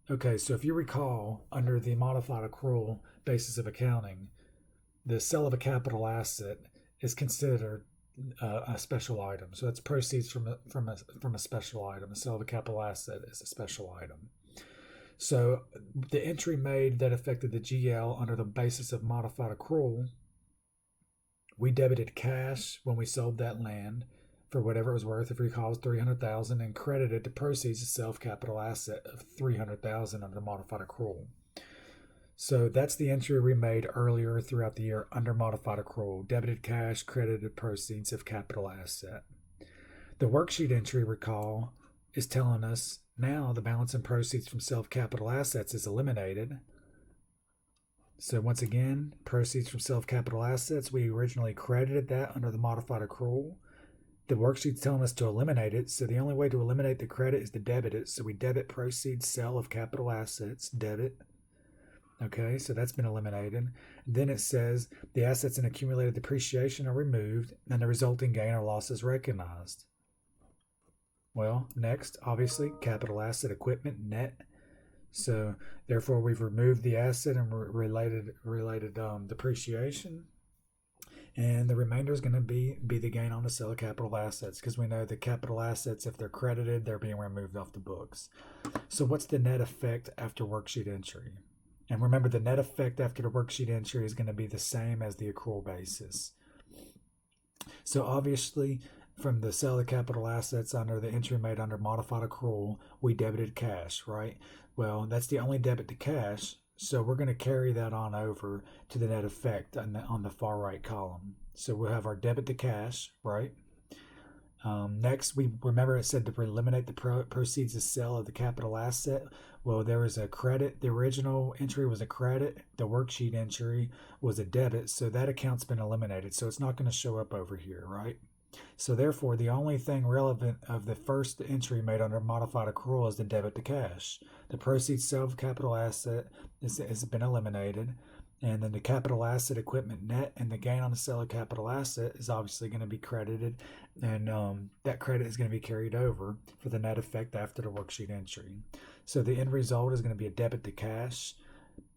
Okay, so if you recall, under the modified accrual basis of accounting, the sale of a capital asset is considered a special item. So that's proceeds from a special item. The sale of a capital asset is a special item. So the entry made that affected the GL under the basis of modified accrual, we debited cash when we sold that land for whatever it was worth. If you recall, it was $300,000, and credited the proceeds of self-capital asset of $300,000 under the modified accrual. So that's the entry we made earlier throughout the year under modified accrual: debited cash, credited proceeds of capital asset. The worksheet entry, recall, is telling us now the balance and proceeds from self-capital assets is eliminated. So once again, proceeds from self-capital assets, we originally credited that under the modified accrual. The worksheet's telling us to eliminate it, so the only way to eliminate the credit is to debit it. So we debit proceeds, sale of capital assets, debit. Okay, so that's been eliminated. Then it says the assets and accumulated depreciation are removed, and the resulting gain or loss is recognized. Well, next, obviously, capital asset equipment net. So therefore, we've removed the asset and related depreciation, and the remainder is going to be the gain on the sale of capital assets, because we know the capital assets, if they're credited, they're being removed off the books. So what's the net effect after worksheet entry? And remember, the net effect after the worksheet entry is going to be the same as the accrual basis. So obviously, from the sale of capital assets under the entry made under modified accrual, we debited cash, right? Well, that's the only debit to cash, so we're going to carry that on over to the net effect on the far right column. So we'll have our debit to cash, right? Next, we remember it said to eliminate the proceeds of sale of the capital asset. Well, there was a credit. The original entry was a credit. The worksheet entry was a debit, so that account's been eliminated. So it's not going to show up over here, right? So therefore, the only thing relevant of the first entry made under modified accrual is the debit to cash. The proceeds sale of capital asset has been eliminated. And then the capital asset equipment net and the gain on the sale of capital asset is obviously going to be credited. And that credit is going to be carried over for the net effect after the worksheet entry. So the end result is going to be a debit to cash,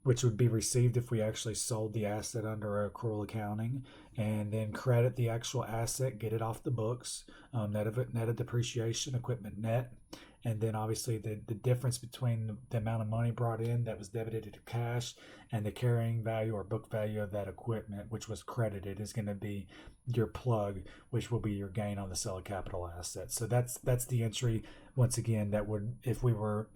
which would be received if we actually sold the asset under accrual accounting, and then credit the actual asset, get it off the books, net of depreciation, equipment net, and then obviously the difference between the amount of money brought in that was debited to cash and the carrying value or book value of that equipment, which was credited, is going to be your plug, which will be your gain on the sale of capital assets. So that's the entry, once again, that would, if we were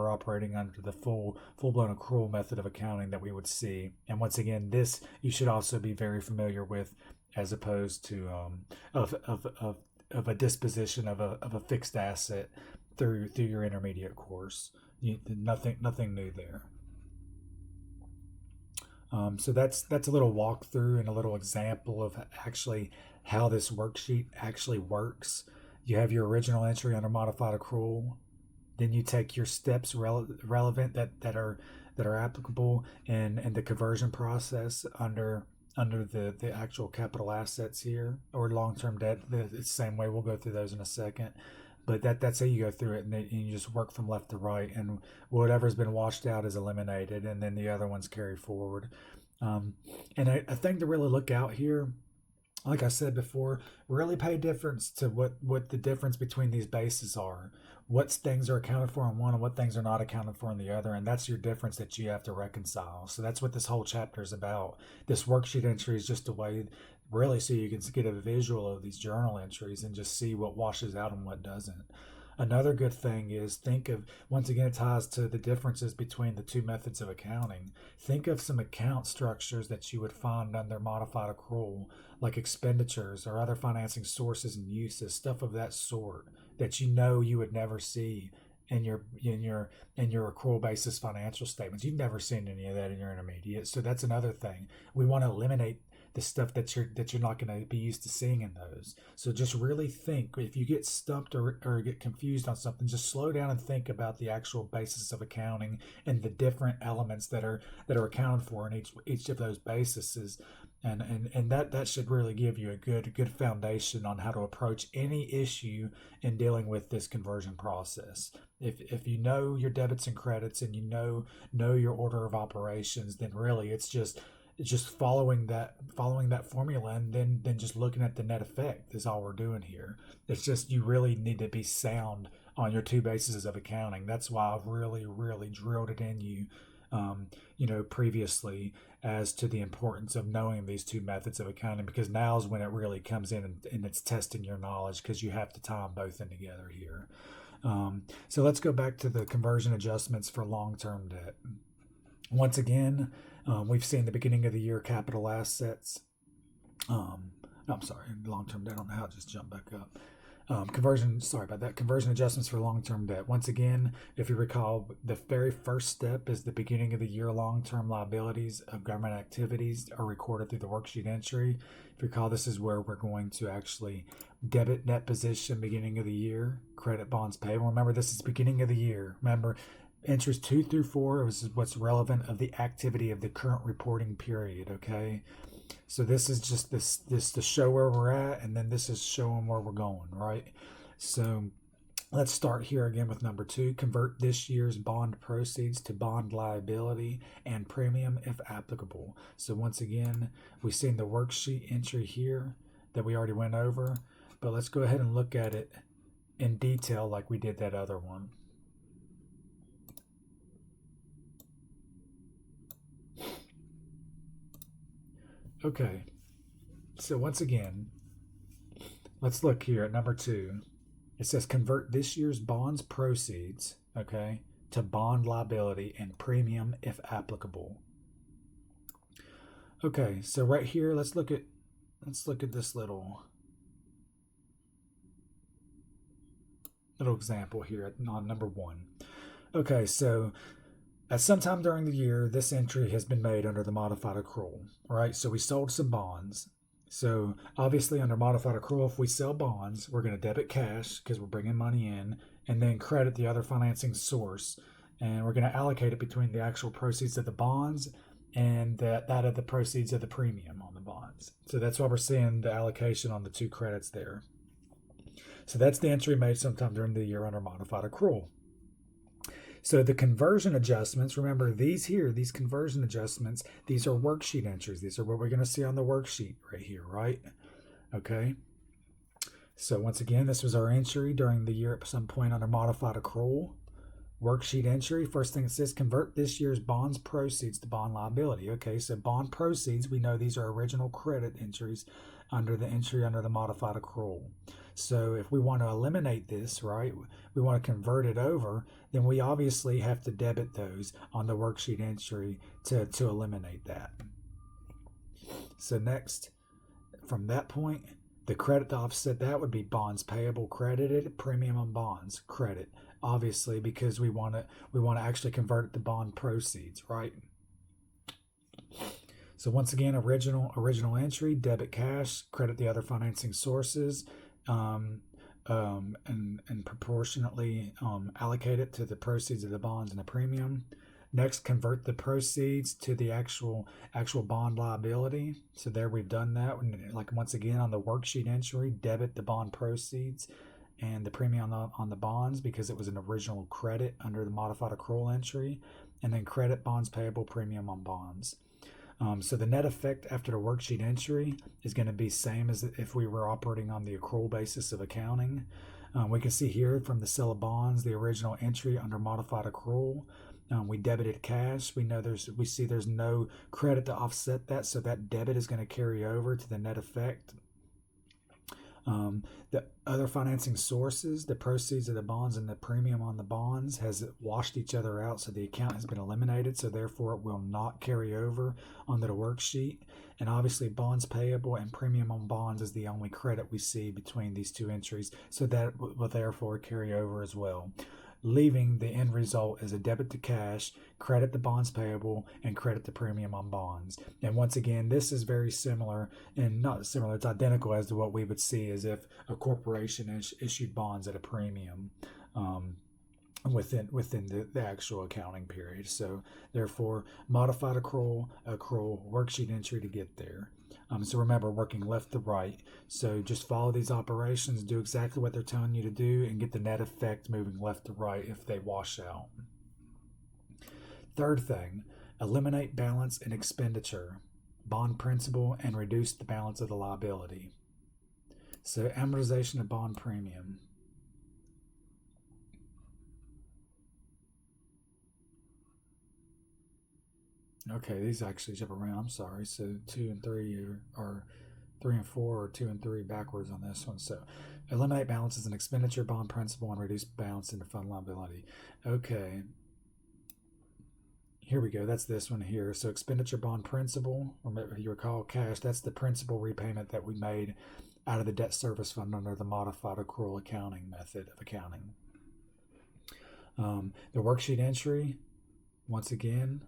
operating under the full-blown accrual method of accounting, that we would see. And once again, this you should also be very familiar with, as opposed to of a disposition of a fixed asset through your intermediate course. Nothing new there. So that's a little walkthrough and a little example of actually how this worksheet actually works. You have your original entry under modified accrual, then you take your steps relevant that are applicable in the conversion process under the actual capital assets here, or long-term debt. The same way, we'll go through those in a second. But that's how you go through it, and you just work from left to right, and whatever's been washed out is eliminated, and then the other ones carry forward. And I think to really look out here, like I said before, really pay difference to what the difference between these bases are. What things are accounted for in one and what things are not accounted for in the other, and that's your difference that you have to reconcile. So that's what this whole chapter is about. This worksheet entry is just a way, really, so you can get a visual of these journal entries and just see what washes out and what doesn't. Another good thing is, think of, once again, it ties to the differences between the two methods of accounting. Think of some account structures that you would find under modified accrual, like expenditures or other financing sources and uses, stuff of that sort that you would never see in your accrual basis financial statements. You've never seen any of that in your intermediate. So that's another thing. We want to eliminate the stuff that you're not going to be used to seeing in those. So just really think, if you get stumped or get confused on something, just slow down and think about the actual basis of accounting and the different elements that are accounted for in each of those bases. And that should really give you a good foundation on how to approach any issue in dealing with this conversion process. If you know your debits and credits, and you know your order of operations, then really it's just following that formula, and then just looking at the net effect is all we're doing here. It's just, you really need to be sound on your two bases of accounting. That's why I've really drilled it in you, previously, as to the importance of knowing these two methods of accounting, because now is when it really comes in and it's testing your knowledge, because you have to tie them both in together here. So let's go back to the conversion adjustments for long-term debt. Once again, we've seen the beginning of the year capital assets. I'm sorry, long-term debt. I don't know how it just jumped back up. Conversion adjustments for long-term debt. Once again, if you recall, the very first step is the beginning of the year long-term liabilities of government activities are recorded through the worksheet entry. If you recall, this is where we're going to actually debit net position beginning of the year, credit bonds payable. Remember, this is beginning of the year. Remember, entries 2 through 4 is what's relevant of the activity of the current reporting period, okay? So this is just this to show where we're at, and then this is showing where we're going, right? So let's start here again with number 2. Convert this year's bond proceeds to bond liability and premium if applicable. So once again, we've seen the worksheet entry here that we already went over, but let's go ahead and look at it in detail like we did that other one. Okay, so once again, let's look here at number 2. It says convert this year's bonds proceeds, okay, to bond liability and premium if applicable. Okay, so right here, let's look at this little example here on number 1. Okay, so at some time during the year, this entry has been made under the modified accrual, right? So we sold some bonds. So obviously under modified accrual, if we sell bonds, we're going to debit cash because we're bringing money in, and then credit the other financing source. And we're going to allocate it between the actual proceeds of the bonds and that of the proceeds of the premium on the bonds. So that's why we're seeing the allocation on the two credits there. So that's the entry made sometime during the year under modified accrual. So the conversion adjustments, remember these conversion adjustments, these are worksheet entries. These are what we're going to see on the worksheet right here, right? Okay. So once again, this was our entry during the year at some point under modified accrual. Worksheet entry, first thing it says, convert this year's bonds proceeds to bond liability. Okay, so bond proceeds, we know these are original credit entries under the entry under the modified accrual. So if we want to eliminate this, right, we want to convert it over, then we obviously have to debit those on the worksheet entry to eliminate that. So next, from that point, the credit to offset that would be bonds payable credited, premium on bonds credit. Obviously, because we want to actually convert it to bond proceeds, right? So once again, original entry, debit cash, credit the other financing sources, and proportionately allocate it to the proceeds of the bonds and the premium. Next, convert the proceeds to the actual bond liability. So there we've done that. Like once again on the worksheet entry, debit the bond proceeds and the premium on the bonds because it was an original credit under the modified accrual entry, and then credit bonds payable premium on bonds. So the net effect after the worksheet entry is going to be same as if we were operating on the accrual basis of accounting. We can see here from the sale of bonds, the original entry under modified accrual. We debited cash. We see there's no credit to offset that, so that debit is going to carry over to the net effect. The other financing sources, the proceeds of the bonds and the premium on the bonds has washed each other out, so the account has been eliminated, so therefore it will not carry over onto the worksheet. And obviously bonds payable and premium on bonds is the only credit we see between these two entries, so that will therefore carry over as well, leaving the end result as a debit to cash, credit the bonds payable, and credit the premium on bonds. And once again, this is very similar, and not similar, it's identical as to what we would see as if a corporation issued bonds at a premium within the actual accounting period. So therefore, modified accrual, worksheet entry to get there. So remember, working left to right. So just follow these operations, do exactly what they're telling you to do, and get the net effect moving left to right if they wash out. Third thing, eliminate balance and expenditure, bond principal, and reduce the balance of the liability. So amortization of bond premium. Okay, these actually jump around. I'm sorry. So 2 and 3 are 3 and 4, or 2 and 3 backwards on this one. So eliminate balance as an expenditure, bond principal, and reduce balance into fund liability. Okay. Here we go. That's this one here. So expenditure, bond principal. Remember, if you recall, cash, that's the principal repayment that we made out of the debt service fund under the modified accrual accounting method of accounting. The worksheet entry, once again,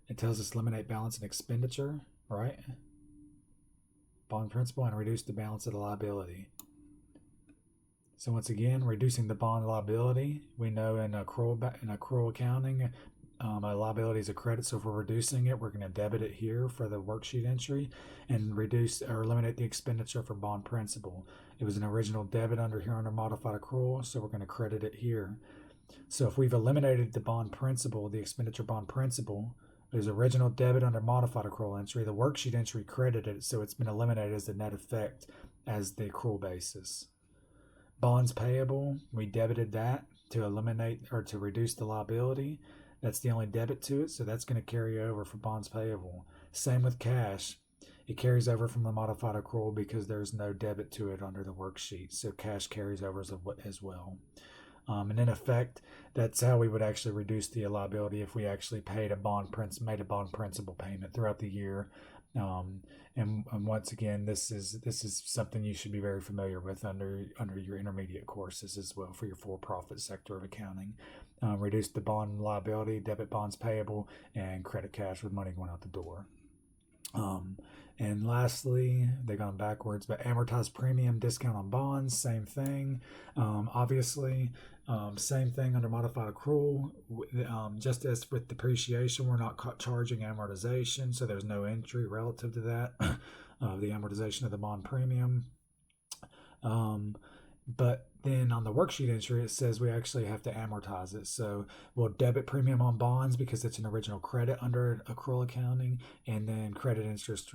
it tells us eliminate balance and expenditure, right? Bond principal and reduce the balance of the liability. So once again, reducing the bond liability, we know in accrual accounting, a liability is a credit. So if we're reducing it, we're going to debit it here for the worksheet entry, and reduce or eliminate the expenditure for bond principal. It was an original debit under modified accrual, so we're going to credit it here. So if we've eliminated the bond principal, the expenditure bond principal, there's original debit under modified accrual entry. The worksheet entry credited, so it's been eliminated as the net effect as the accrual basis. Bonds payable, we debited that to eliminate or to reduce the liability. That's the only debit to it, so that's going to carry over for bonds payable. Same with cash. It carries over from the modified accrual because there's no debit to it under the worksheet, so cash carries over as well. And in effect, that's how we would actually reduce the liability if we actually made a bond principal payment throughout the year. And once again, this is something you should be very familiar with under your intermediate courses as well for your for-profit sector of accounting. Reduce the bond liability, debit bonds payable, and credit cash with money going out the door. And lastly, they've gone backwards, but amortized premium discount on bonds, same thing. Obviously, same thing under modified accrual. Just as with depreciation, we're not charging amortization, so there's no entry relative to that, the amortization of the bond premium. But then on the worksheet entry, it says we actually have to amortize it. So we'll debit premium on bonds because it's an original credit under accrual accounting, and then credit interest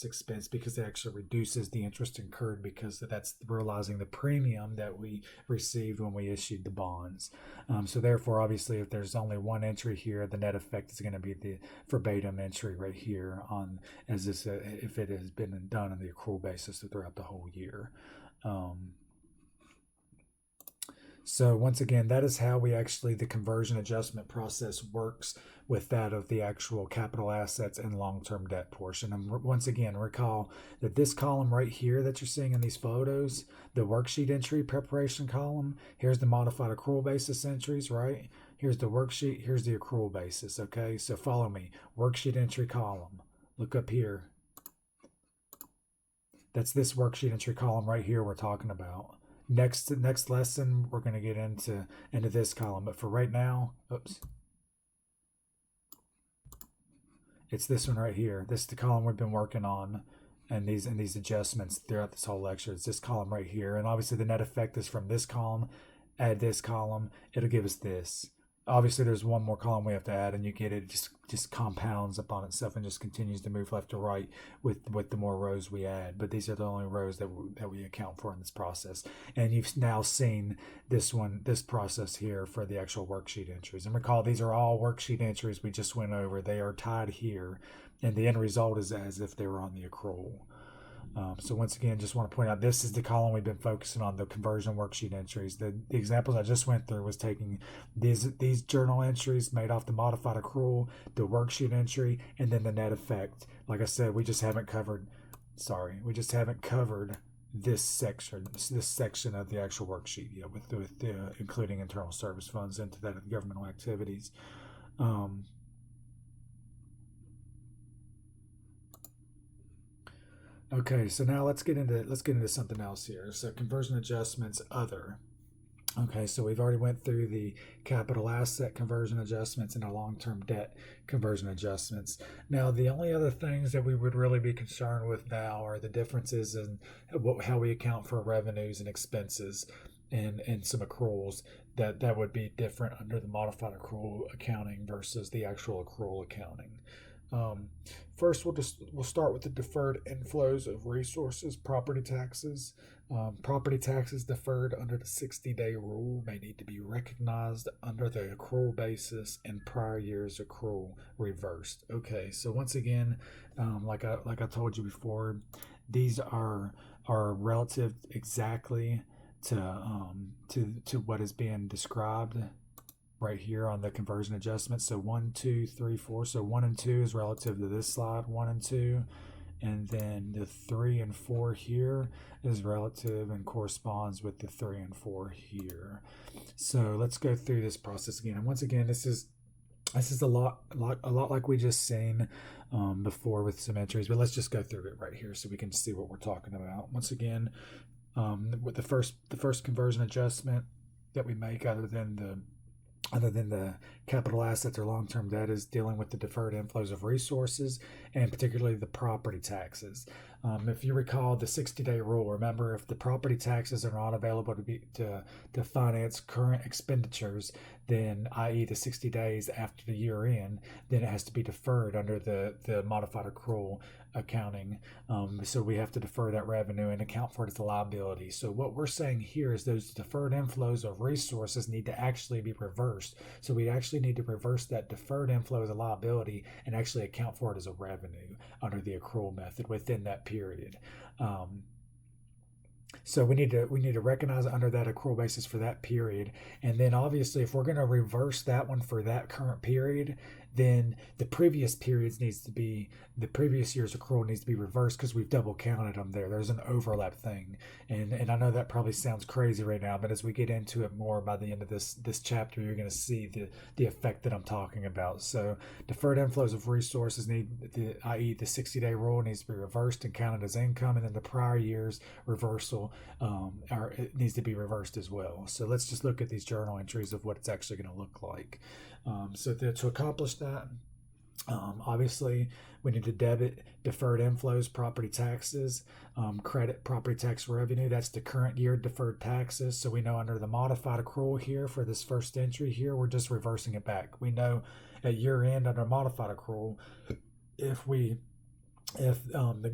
expense because it actually reduces the interest incurred because that's realizing the premium that we received when we issued the bonds. So therefore, obviously, if there's only one entry here, the net effect is going to be the verbatim entry right here on as this if it has been done on the accrual basis throughout the whole year. So once again, that is how we actually, the conversion adjustment process works with that of the actual capital assets and long-term debt portion. And once again, recall that this column right here that you're seeing in these photos, the worksheet entry preparation column, here's the modified accrual basis entries, right? Here's the worksheet, here's the accrual basis, okay? So follow me, worksheet entry column. Look up here. That's this worksheet entry column right here we're talking about. Next lesson, we're going to get into this column. But for right now, oops, it's this one right here. This is the column we've been working on, and these adjustments throughout this whole lecture. It's this column right here, and obviously the net effect is from this column. Add this column, it'll give us this. Obviously, there's one more column we have to add, and you get it just compounds upon itself and just continues to move left to right with the more rows we add. But these are the only rows that we account for in this process. And you've now seen this process here for the actual worksheet entries. And recall, these are all worksheet entries we just went over. They are tied here, and the end result is as if they were on the accrual. So once again, just want to point out, this is the column we've been focusing on, the conversion worksheet entries. The examples I just went through was taking these journal entries made off the modified accrual, the worksheet entry, and then the net effect. Like I said, we just haven't covered this section of the actual worksheet yet, with including internal service funds into that of governmental activities. Okay, so now let's get into something else here. So conversion adjustments, other. Okay, so we've already went through the capital asset conversion adjustments and the long-term debt conversion adjustments. Now, the only other things that we would really be concerned with now are the differences in how we account for revenues and expenses and some accruals that would be different under the modified accrual accounting versus the actual accrual accounting. First, we'll start with the deferred inflows of resources, property taxes. Property taxes deferred under the 60-day rule may need to be recognized under the accrual basis and prior year's accrual reversed. Okay, so once again, like I told you before, these are relative exactly to what is being described right here on the conversion adjustment. So 1, 2, 3, 4. So 1 and 2 is relative to this slide, 1 and 2. And then the 3 and 4 here is relative and corresponds with the 3 and 4 here. So let's go through this process again. And once again, this is a lot like we just seen before with some entries, but let's just go through it right here so we can see what we're talking about. Once again, with the first conversion adjustment that we make, other than the capital assets or long-term debt, is dealing with the deferred inflows of resources and particularly the property taxes. If you recall the 60-day rule, remember, if the property taxes are not available to finance current expenditures, then i.e. the 60 days after the year end, then it has to be deferred under the modified accrual accounting. So we have to defer that revenue and account for it as a liability. So what we're saying here is those deferred inflows of resources need to actually be reversed. So we actually need to reverse that deferred inflow as a liability and actually account for it as a revenue under the accrual method within that period. So we need to recognize it under that accrual basis for that period. And then obviously if we're going to reverse that one for that current period, then the previous year's accrual needs to be reversed because we've double counted them there. There's an overlap thing. And I know that probably sounds crazy right now, but as we get into it more by the end of this chapter, you're going to see the effect that I'm talking about. So deferred inflows of resources i.e. the 60-day rule needs to be reversed and counted as income, and then the prior year's reversal it needs to be reversed as well. So let's just look at these journal entries of what it's actually going to look like. So to accomplish that, Obviously, we need to debit deferred inflows, property taxes, credit property tax revenue. That's the current year deferred taxes. So we know under the modified accrual here for this first entry here, we're just reversing it back. We know at year end under modified accrual, if we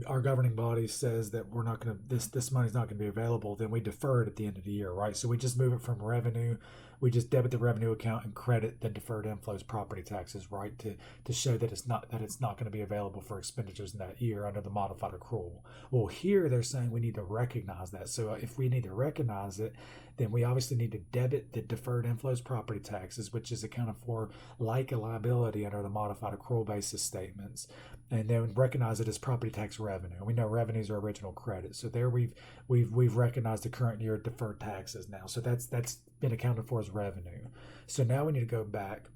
our governing body says that we're not going to this money's not going to be available, then we defer it at the end of the year, right? So we just move it from revenue, we just debit the revenue account and credit the deferred inflows property taxes, right, to show that it's not going to be available for expenditures in that year under the modified accrual. Well, here they're saying we need to recognize that. So if we need to recognize it, then we obviously need to debit the deferred inflows property taxes, which is accounted for like a liability under the modified accrual basis statements, and then recognize it as property tax revenue. We know revenues are original credit, so there we've recognized the current year deferred taxes now. So that's been accounted for as revenue. So now we need to go back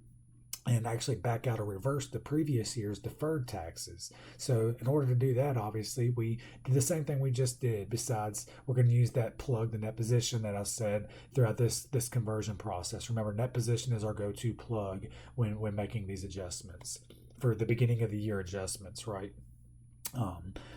and actually back out or reverse the previous year's deferred taxes. So in order to do that, obviously, we did the same thing we just did. Besides, we're going to use that plug, the net position that I said throughout this conversion process. Remember, net position is our go-to plug when making these adjustments for the beginning of the year adjustments, right?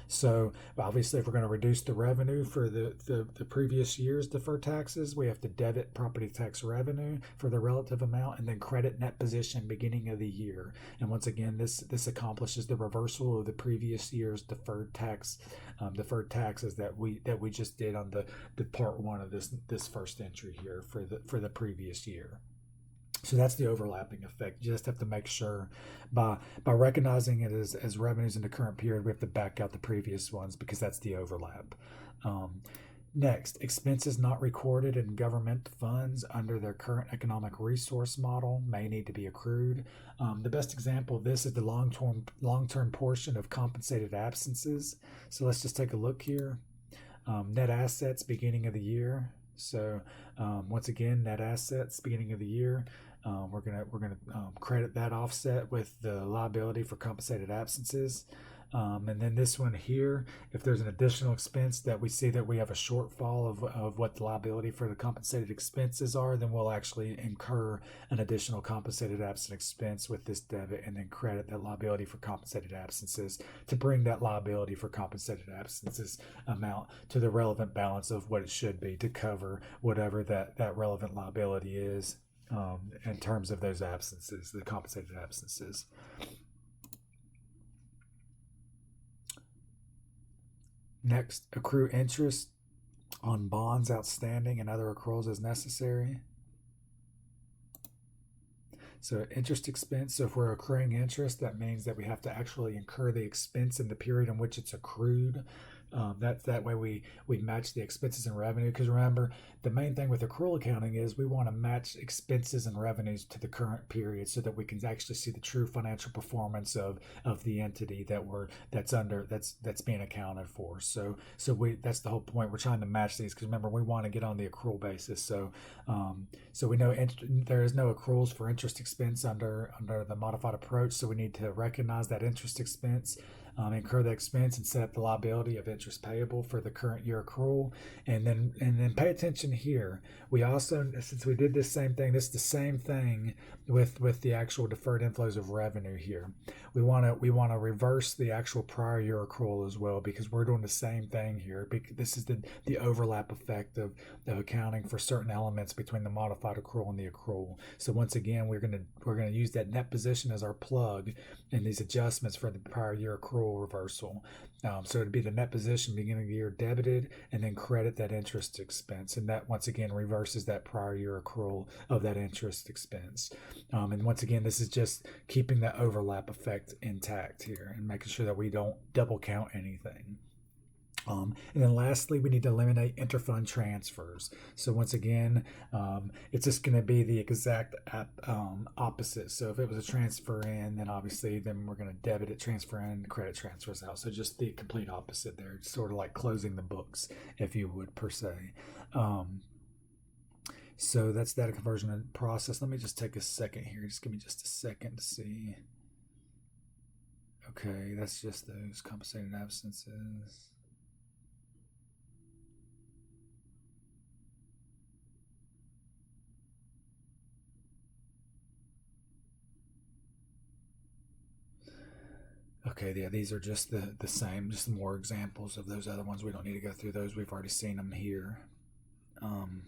So obviously, if we're going to reduce the revenue for the previous year's deferred taxes, we have to debit property tax revenue for the relative amount and then credit net position beginning of the year. And once again, this accomplishes the reversal of the previous year's deferred taxes that we just did on the part one of this first entry here for the previous year. So that's the overlapping effect. You just have to make sure by recognizing it as revenues in the current period, we have to back out the previous ones because that's the overlap. Next, expenses not recorded in government funds under their current economic resource model may need to be accrued. The best example of this is the long-term portion of compensated absences. So let's just take a look here. Net assets beginning of the year. So once again, net assets beginning of the year. We're gonna credit that offset with the liability for compensated absences. And then this one here, if there's an additional expense that we see that we have a shortfall of what the liability for the compensated expenses are, then we'll actually incur an additional compensated absent expense with this debit and then credit that liability for compensated absences to bring that liability for compensated absences amount to the relevant balance of what it should be to cover whatever that relevant liability is in terms of those absences, the compensated absences. Next, accrue interest on bonds outstanding and other accruals as necessary. So interest expense, so if we're accruing interest, that means that we have to actually incur the expense in the period in which it's accrued. That way we match the expenses and revenue, because remember, the main thing with accrual accounting is we want to match expenses and revenues to the current period so that we can actually see the true financial performance of the entity that's being accounted for. So that's the whole point. We're trying to match these because remember, we want to get on the accrual basis. So we know there is no accruals for interest expense under the modified approach, so we need to recognize that interest expense, incur the expense, and set up the liability of interest payable for the current year accrual. And then pay attention here. We also, since we did this same thing, this is the same thing with the actual deferred inflows of revenue here. We want to reverse the actual prior year accrual as well, because we're doing the same thing here. This is the overlap effect of accounting for certain elements between the modified accrual and the accrual. So once again, we're gonna use that net position as our plug in these adjustments for the prior year accrual reversal. So it'd be the net position beginning of the year debited and then credit that interest expense, and that once again reverses that prior year accrual of that interest expense. And once again, this is just keeping that overlap effect intact here and making sure that we don't double count anything. And then lastly, we need to eliminate interfund transfers. So once again, it's just going to be the exact opposite. So if it was a transfer in, then obviously then we're going to debit it, transfer in, credit transfers out. So just the complete opposite there. It's sort of like closing the books, if you would, per se. So that's that conversion process. Let me just take a second here. Just give me just a second to see. Okay, that's just those compensated absences. Okay, yeah, these are just the same, just more examples of those other ones. We don't need to go through those. We've already seen them here. Um,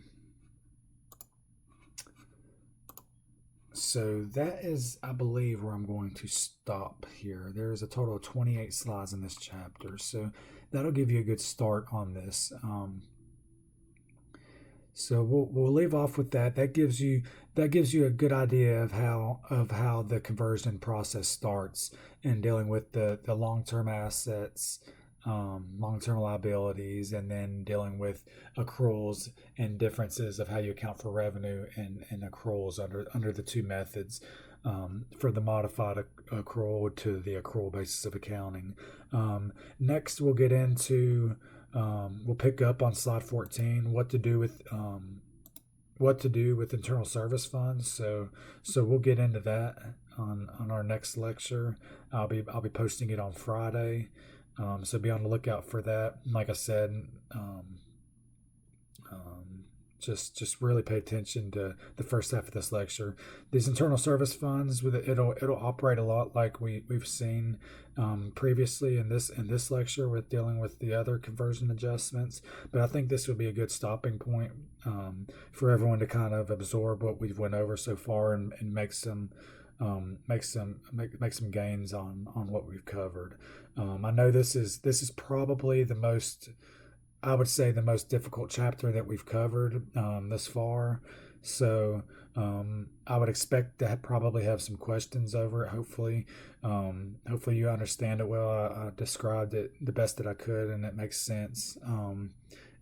so that is, I believe, where I'm going to stop here. There's a total of 28 slides in this chapter, so that'll give you a good start on this. So we'll leave off with that. That gives you a good idea of how the conversion process starts in dealing with the long term assets, long term liabilities, and then dealing with accruals and differences of how you account for revenue and accruals under the two methods. For the modified accrual to the accrual basis of accounting. Next, we'll get into we'll pick up on slide 14 what to do with internal service funds. So we'll get into that on our next lecture. I'll be posting it on Friday. So be on the lookout for that. Like I said, just really pay attention to the first half of this lecture. These internal service funds, with it'll operate a lot like we've seen previously in this lecture with dealing with the other conversion adjustments. But I think this would be a good stopping point for everyone to kind of absorb what we've went over so far and make some make some gains on what we've covered. I know this is probably the most, I would say, the most difficult chapter that we've covered thus far. So I would expect to probably have some questions over it. Hopefully you understand it well. I described it the best that I could, and it makes sense.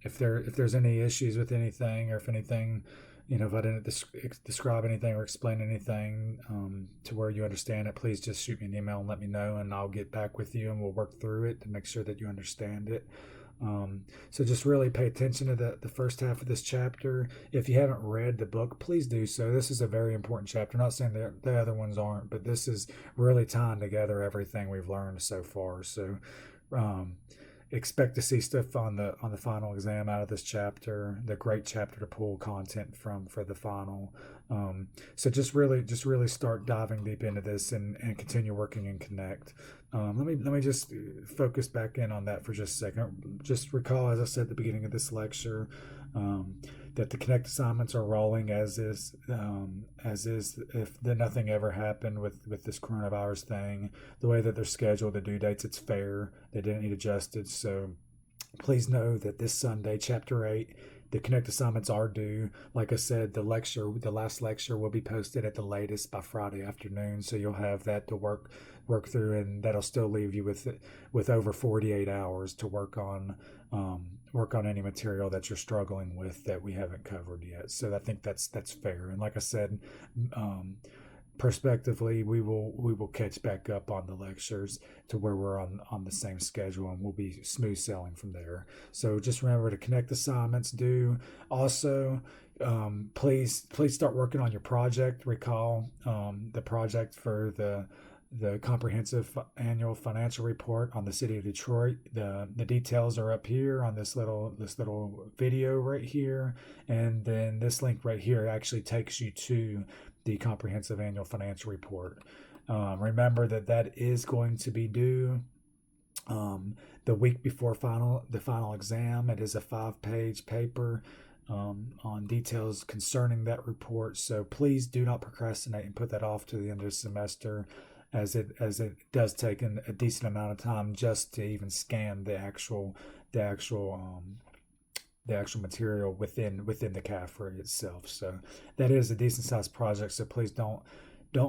If there's any issues with anything, or if anything, if I didn't describe anything or explain anything to where you understand it, please just shoot me an email and let me know, and I'll get back with you and we'll work through it to make sure that you understand it. So just really pay attention to the first half of this chapter. If you haven't read the book, please do so. This is a very important chapter. I'm not saying the other ones aren't, but this is really tying together everything we've learned so far. So expect to see stuff on the final exam out of this chapter. The great chapter to pull content from for the final. So just really start diving deep into this and continue working in Connect. Let me just focus back in on that for just a second. Just recall, as I said at the beginning of this lecture, that the Connect assignments are rolling as is if nothing ever happened with this coronavirus thing. The way that they're scheduled, the due dates, it's fair. They didn't need adjusted. So please know that this Sunday, Chapter 8, the Connect assignments are due. Like I said, the last lecture will be posted at the latest by Friday afternoon, so you'll have that to work through, and that'll still leave you with over 48 hours to work on any material that you're struggling with that we haven't covered yet. So I think that's fair. And like I said, prospectively, we will catch back up on the lectures to where we're on the same schedule, and we'll be smooth sailing from there. So just remember to Connect assignments due. Also, please start working on your project. Recall the project for the comprehensive annual financial report on the city of Detroit. The details are up here on this little video right here, and then this link right here actually takes you to the comprehensive annual financial report. Remember that is going to be due the week before the final exam. It is a 5-page paper on details concerning that report. So please do not procrastinate and put that off to the end of the semester, as it does take a decent amount of time just to even scan the actual material within the CAFRE itself. So that is a decent sized project. So please don't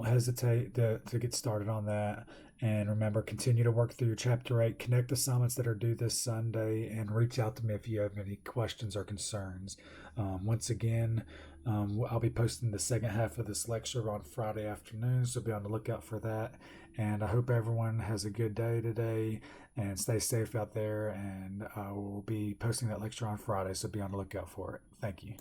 hesitate to get started on that. And remember, continue to work through your Chapter 8 Connect assignments that are due this Sunday, and reach out to me if you have any questions or concerns. Once again, I'll be posting the second half of this lecture on Friday afternoon, so be on the lookout for that. And I hope everyone has a good day today, and stay safe out there. And I will be posting that lecture on Friday, so be on the lookout for it. Thank you.